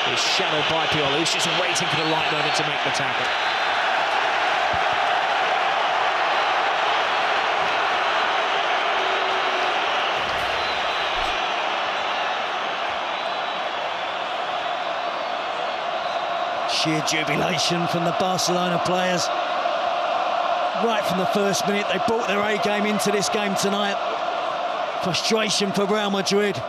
A: He's shadowed by Pioli, who's just waiting for the right moment to make the tackle.
B: Sheer jubilation from the Barcelona players. Right from the first minute, they brought their A game into this game tonight. Frustration for Real Madrid.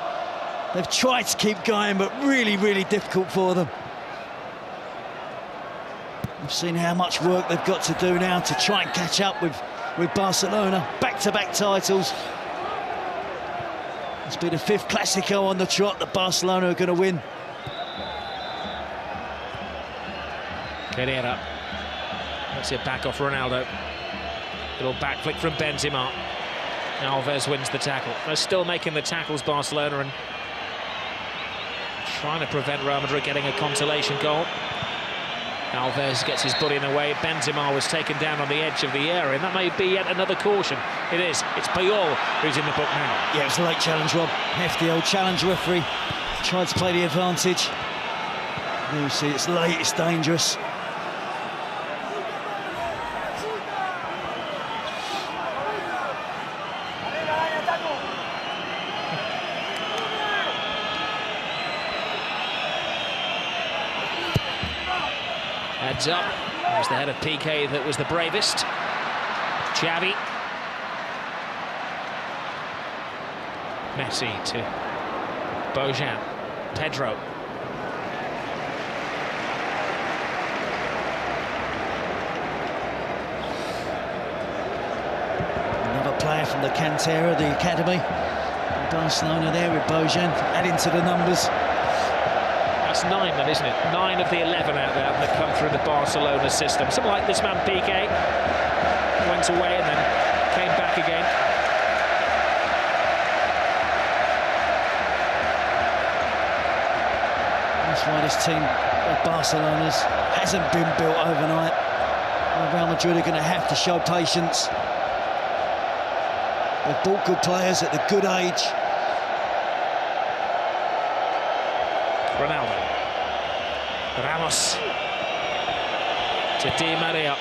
B: They've tried to keep going, but really, really difficult for them. We've seen how much work they've got to do now to try and catch up with Barcelona. Back-to-back titles. It's been the 5th Clasico on the trot that Barcelona are going to win.
A: Herrera. That's it, back off Ronaldo. Little back flick from Benzema. Alves wins the tackle. They're still making the tackles, Barcelona, and trying to prevent Real Madrid getting a consolation goal. Alves gets his body in the way. Benzema was taken down on the edge of the area, and that may be yet another caution. It is. It's Puyol who's in the book now.
B: Yeah, it's a late challenge, Rob. Hefty old challenge referee. Tried to play the advantage. You see, it's late, it's dangerous.
A: Heads up. It was the head of PK that was the bravest. Xavi. Messi to Bojan. Pedro.
B: Another player from the Cantera, the academy. Barcelona there with Bojan, adding to the numbers.
A: That's 9 then, isn't it? 9 of the 11 out there that come through the Barcelona system. Something like this man, PK, went away and then came back again.
B: That's why this team of Barcelona's hasn't been built overnight. Real Madrid are going to have to show patience. They've bought good players at the good age.
A: Ronaldo. Ramos to Di Maria.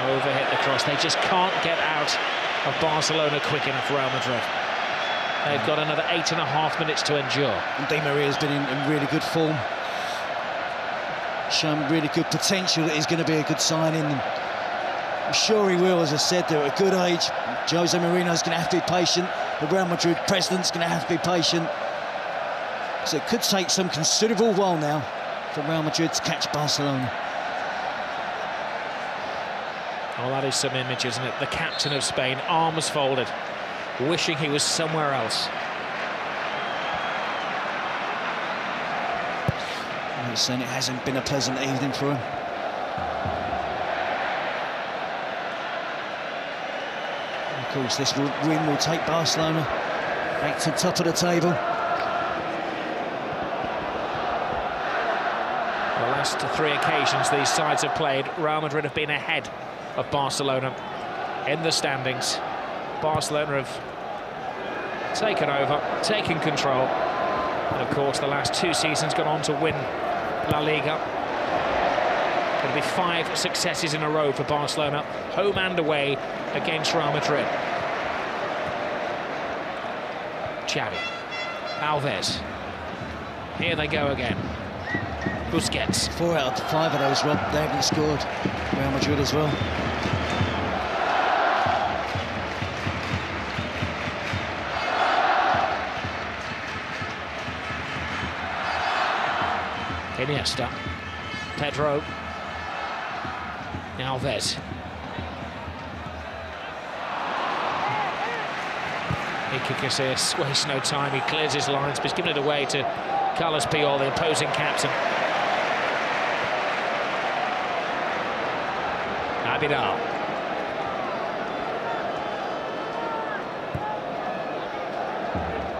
A: Overhit the cross. They just can't get out of Barcelona quick enough, Real Madrid. They've got another 8.5 minutes to endure.
B: And Di Maria's been in really good form. Shown really good potential that he's going to be a good signing. And I'm sure he will, as I said, they're at a good age. Jose Mourinho's going to have to be patient. The Real Madrid president's going to have to be patient. So it could take some considerable while now for Real Madrid to catch Barcelona.
A: Oh, that is some image, isn't it? The captain of Spain, arms folded, wishing he was somewhere else.
B: I'm saying it hasn't been a pleasant evening for him. And of course, this win will take Barcelona back to the top of the table.
A: The last 3 occasions these sides have played, Real Madrid have been ahead of Barcelona in the standings. Barcelona have taken over, taken control, and of course the last 2 seasons gone on to win La Liga. It'll be 5 successes in a row for Barcelona, home and away against Real Madrid. Xavi, Alves, here they go again. Busquets.
B: 4 out of 5 of those, Rob, they haven't scored. Real Madrid as well.
A: Iniesta, Pedro, Alves. Iker Casillas wastes no time, he clears his lines, but he's given it away to Carlos Puyol, the opposing captain. Abidal.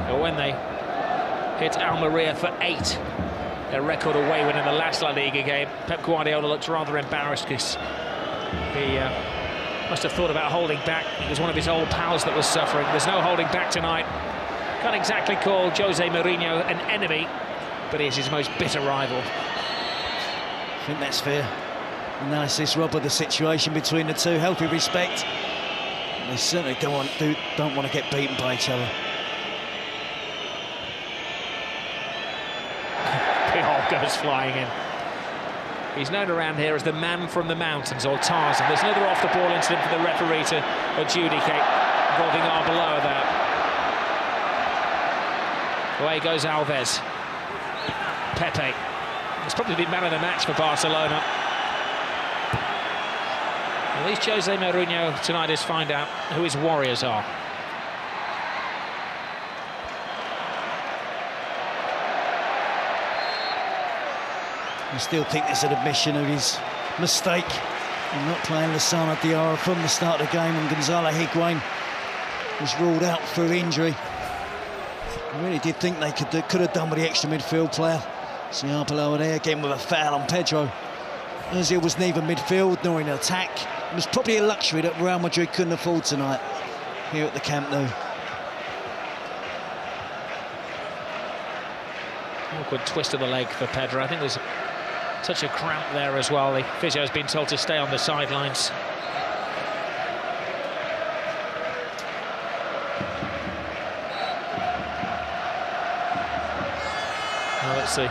A: But when they hit Almeria for 8, their record away win in the last La Liga game, Pep Guardiola looks rather embarrassed because he must have thought about holding back. It was one of his old pals that was suffering. There's no holding back tonight. Can't exactly call Jose Mourinho an enemy, but he's his most bitter rival.
B: I think that's fair. Analysis, Rob, of the situation between the two. Healthy respect. They certainly don't want to get beaten by each other.
A: Puyol goes flying in. He's known around here as the man from the mountains, or Tarzan. There's another off-the-ball incident for the referee to adjudicate involving Arbeloa there. Away goes Alves. Pepe. It's probably been man of the match for Barcelona. At least Jose Mourinho tonight is find out who his warriors are.
B: I still think there's an admission of his mistake in not playing Lassana Diarra from the start of the game, and Gonzalo Higuain was ruled out through injury. I really did think they could have done with the extra midfield player. See Arbeloa there again with a foul on Pedro. Ozil was neither midfield nor in attack. It was probably a luxury that Real Madrid couldn't afford tonight here at the Camp Nou.
A: Awkward twist of the leg for Pedro. I think there's such a cramp there as well. The physio has been told to stay on the sidelines. Well, it's the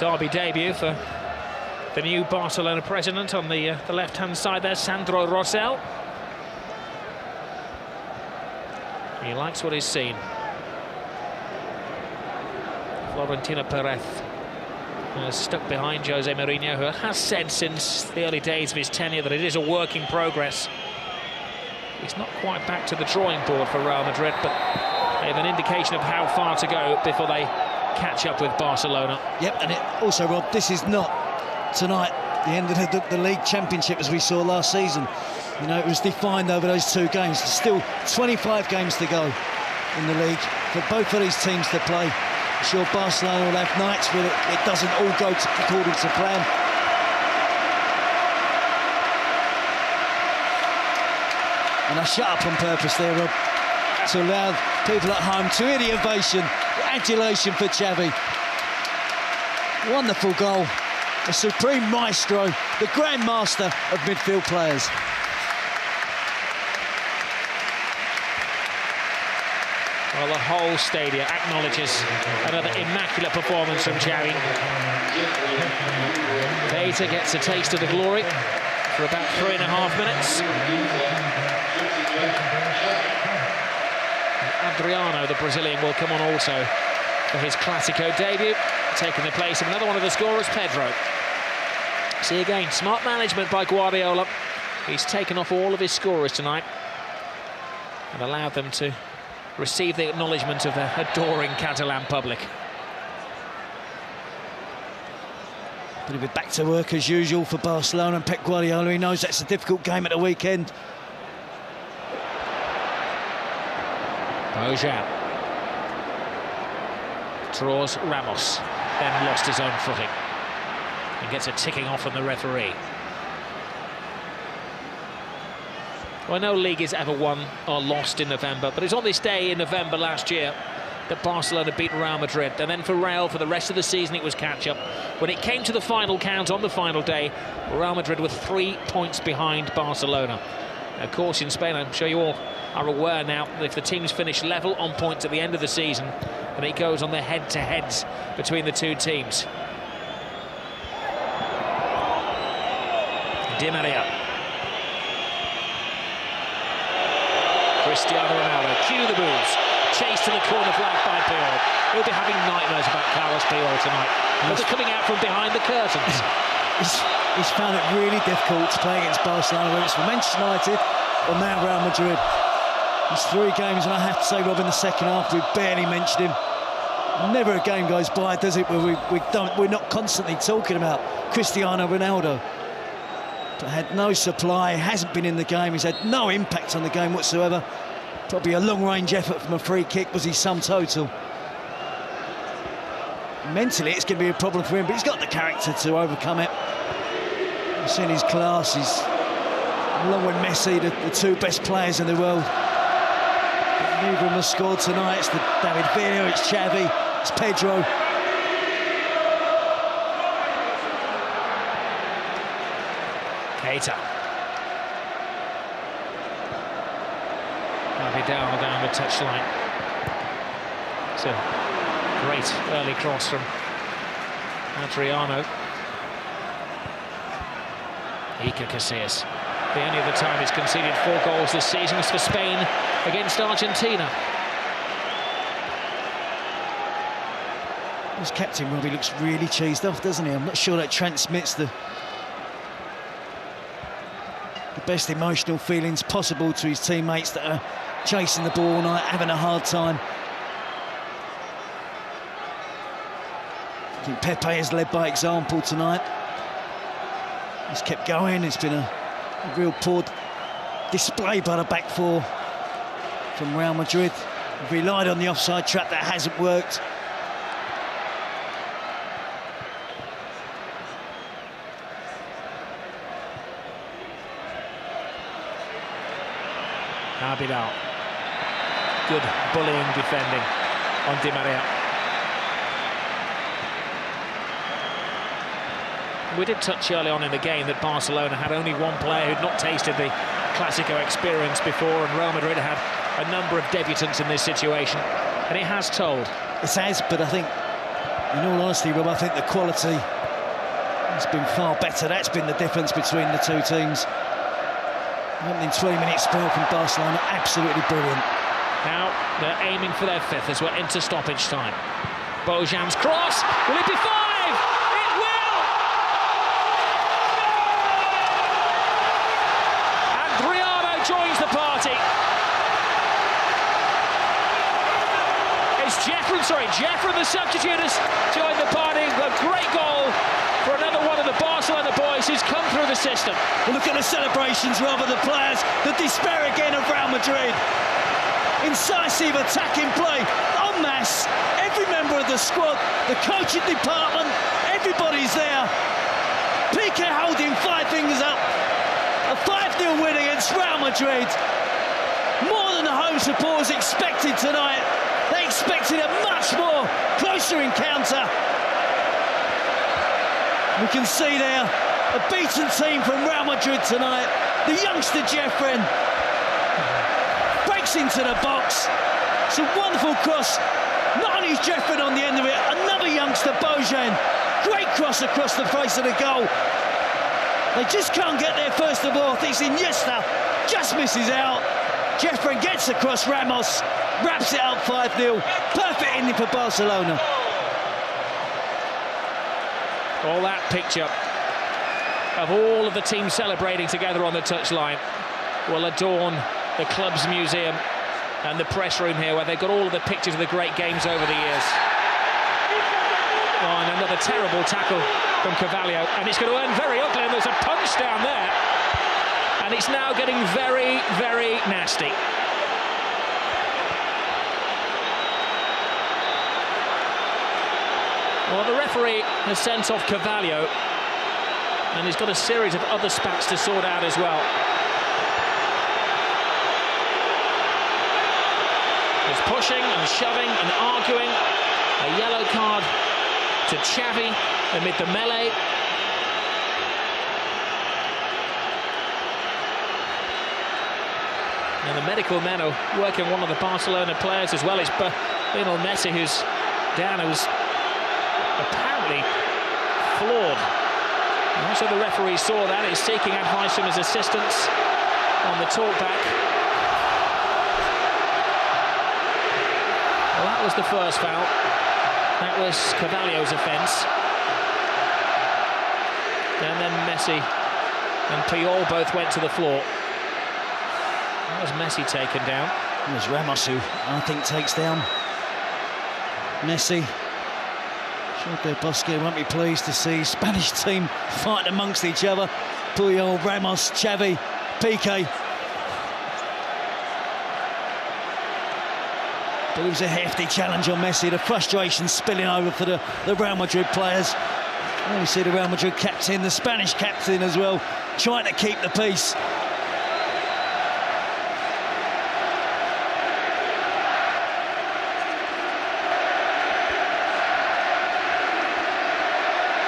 A: derby debut for the new Barcelona president on the left-hand side there, Sandro Rosell. He likes what he's seen. Florentino Perez stuck behind Jose Mourinho, who has said since the early days of his tenure that it is a work in progress. He's not quite back to the drawing board for Real Madrid, but they have an indication of how far to go before they catch up with Barcelona.
B: Yep, and it also, Rob, this is not tonight the end of the league championship as we saw last season. You know, it was defined over those 2 games. There's still 25 games to go in the league for both of these teams to play. I'm sure Barcelona will have nights where it doesn't all go according to plan. And I shut up on purpose there, Rob, to allow people at home to hear the ovation, the adulation for Xavi. Wonderful goal. A supreme maestro, the grand master of midfield players.
A: Well, the whole stadium acknowledges another immaculate performance from Xavi. Keita gets a taste of the glory for about 3.5 minutes. Adriano, the Brazilian, will come on also for his Clasico debut, taking the place of another one of the scorers, Pedro. See again, smart management by Guardiola. He's taken off all of his scorers tonight and allowed them to receive the acknowledgement of the adoring Catalan public.
B: Going to be back to work as usual for Barcelona and Pep Guardiola. He knows that's a difficult game at the weekend.
A: Bojan draws Ramos, then lost his own footing and gets a ticking off from the referee. Well, no league is ever won or lost in November, but it's on this day in November last year that Barcelona beat Real Madrid, and then for Real, for the rest of the season, it was catch-up. When it came to the final count on the final day, Real Madrid were 3 points behind Barcelona. Of course, in Spain, I'm sure you all are aware now that if the teams finish level on points at the end of the season, then it goes on the head-to-heads between the two teams. Di Maria. Cristiano Ronaldo, cue the moves. Chase to the corner flag by Puyol. He'll be having nightmares about Carlos Puyol tonight. But they're coming out from behind the curtains.
B: He's found it really difficult to play against Barcelona, whether it's for Manchester United or now Real Madrid. There's 3 games, and I have to say, Rob, in the second half, we barely mentioned him. Never a game goes by, does it, where we're not constantly talking about Cristiano Ronaldo. But had no supply, hasn't been in the game, he's had no impact on the game whatsoever. Probably a long-range effort from a free kick was his sum total. Mentally, it's going to be a problem for him, but he's got the character to overcome it. You've seen his class, he's, along with Messi, the 2 best players in the world. But neither of them have scored tonight. It's the David Villa, it's Xavi, it's Pedro.
A: Keita. Vidal down the touchline. It's a great early cross from Adriano. Iker Casillas. The only other time he's conceded 4 goals this season was for Spain against Argentina.
B: His captain, Robbie, looks really cheesed off, doesn't he? I'm not sure that transmits the best emotional feelings possible to his teammates that are chasing the ball all night, having a hard time. I think Pepe has led by example tonight. He's kept going. It's been a real poor display by the back 4 from Real Madrid. They've relied on the offside trap, that hasn't worked.
A: Vidal. Good bullying defending on Di Maria. We did touch early on in the game that Barcelona had only 1 player who'd not tasted the Clasico experience before, and Real Madrid had a number of debutants in this situation, and it has told.
B: It has, but I think, in all honesty, Rob, I think the quality has been far better. That's been the difference between the 2 teams. Opening 20-minute spell from Barcelona, absolutely brilliant.
A: Now they're aiming for their 5th as we're into stoppage time. Bojan's cross, will it be 5? It will! Adriano joins the party. It's Jeffrey, the substitute, has joined the party. A great goal for another one of the Barcelona boys who's come through the system.
B: Well, look at the celebrations, Rob, of the players. The despair again of Real Madrid. Incisive attacking play, en masse. Every member of the squad, the coaching department, everybody's there. Piqué holding 5 fingers up. A 5-0 win against Real Madrid. More than the home supporters expected tonight. They expected a much more closer encounter. We can see there a beaten team from Real Madrid tonight. The youngster Jeffren breaks into the box. It's a wonderful cross. Not only is Jeffren on the end of it, another youngster, Bojan. Great cross across the face of the goal. They just can't get there first of all. I think it's Iniesta just misses out. Jeffren gets across Ramos, wraps it up 5-0. Perfect ending for Barcelona.
A: All that picture of all of the teams celebrating together on the touchline will adorn the club's museum and the press room here, where they've got all of the pictures of the great games over the years. Oh, and another terrible tackle from Carvalho, and it's going to end very ugly, and there's a punch down there, and it's now getting very, very nasty. Well, the referee has sent off Carvalho, and he's got a series of other spats to sort out as well. There's pushing and shoving and arguing. A yellow card to Xavi amid the melee. And the medical men are working one of the Barcelona players as well. It's Lionel Messi who's down, who's apparently flawed. And also the referee saw that. He's seeking advice from his assistants on the talkback. Well, that was the first foul. That was Carvalho's offence. And then Messi and Puyol both went to the floor. That was Messi taken down.
B: It was Ramos who, I think, takes down Messi. Sure, De Bosque won't be pleased to see Spanish team fight amongst each other. Puyol, Ramos, Xavi, Piqué. But it was a hefty challenge on Messi, the frustration spilling over for the Real Madrid players. And we see the Real Madrid captain, the Spanish captain as well, trying to keep the peace.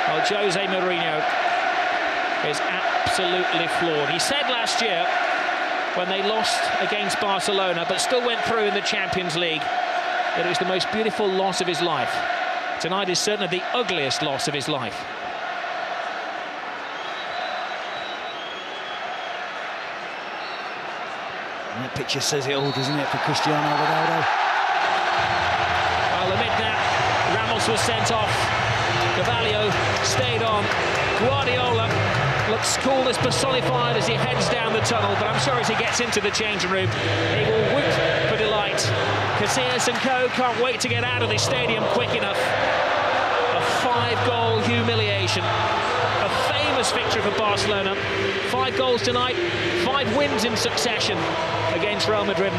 A: Well, Jose Mourinho is absolutely flawed. He said last year, when they lost against Barcelona but still went through in the Champions League, that it was the most beautiful loss of his life. Tonight is certainly the ugliest loss of his life.
B: And that picture says it all, doesn't it, for Cristiano Ronaldo?
A: Well, amid that, Ramos was sent off. Carvalho stayed on. Guardiola looks cool as personified as he heads down the tunnel, but I'm sure as he gets into the changing room, he will whoop for delight. Casillas and co can't wait to get out of this stadium quick enough. A 5-goal humiliation. A famous victory for Barcelona. 5 goals tonight, 5 wins in succession against Real Madrid.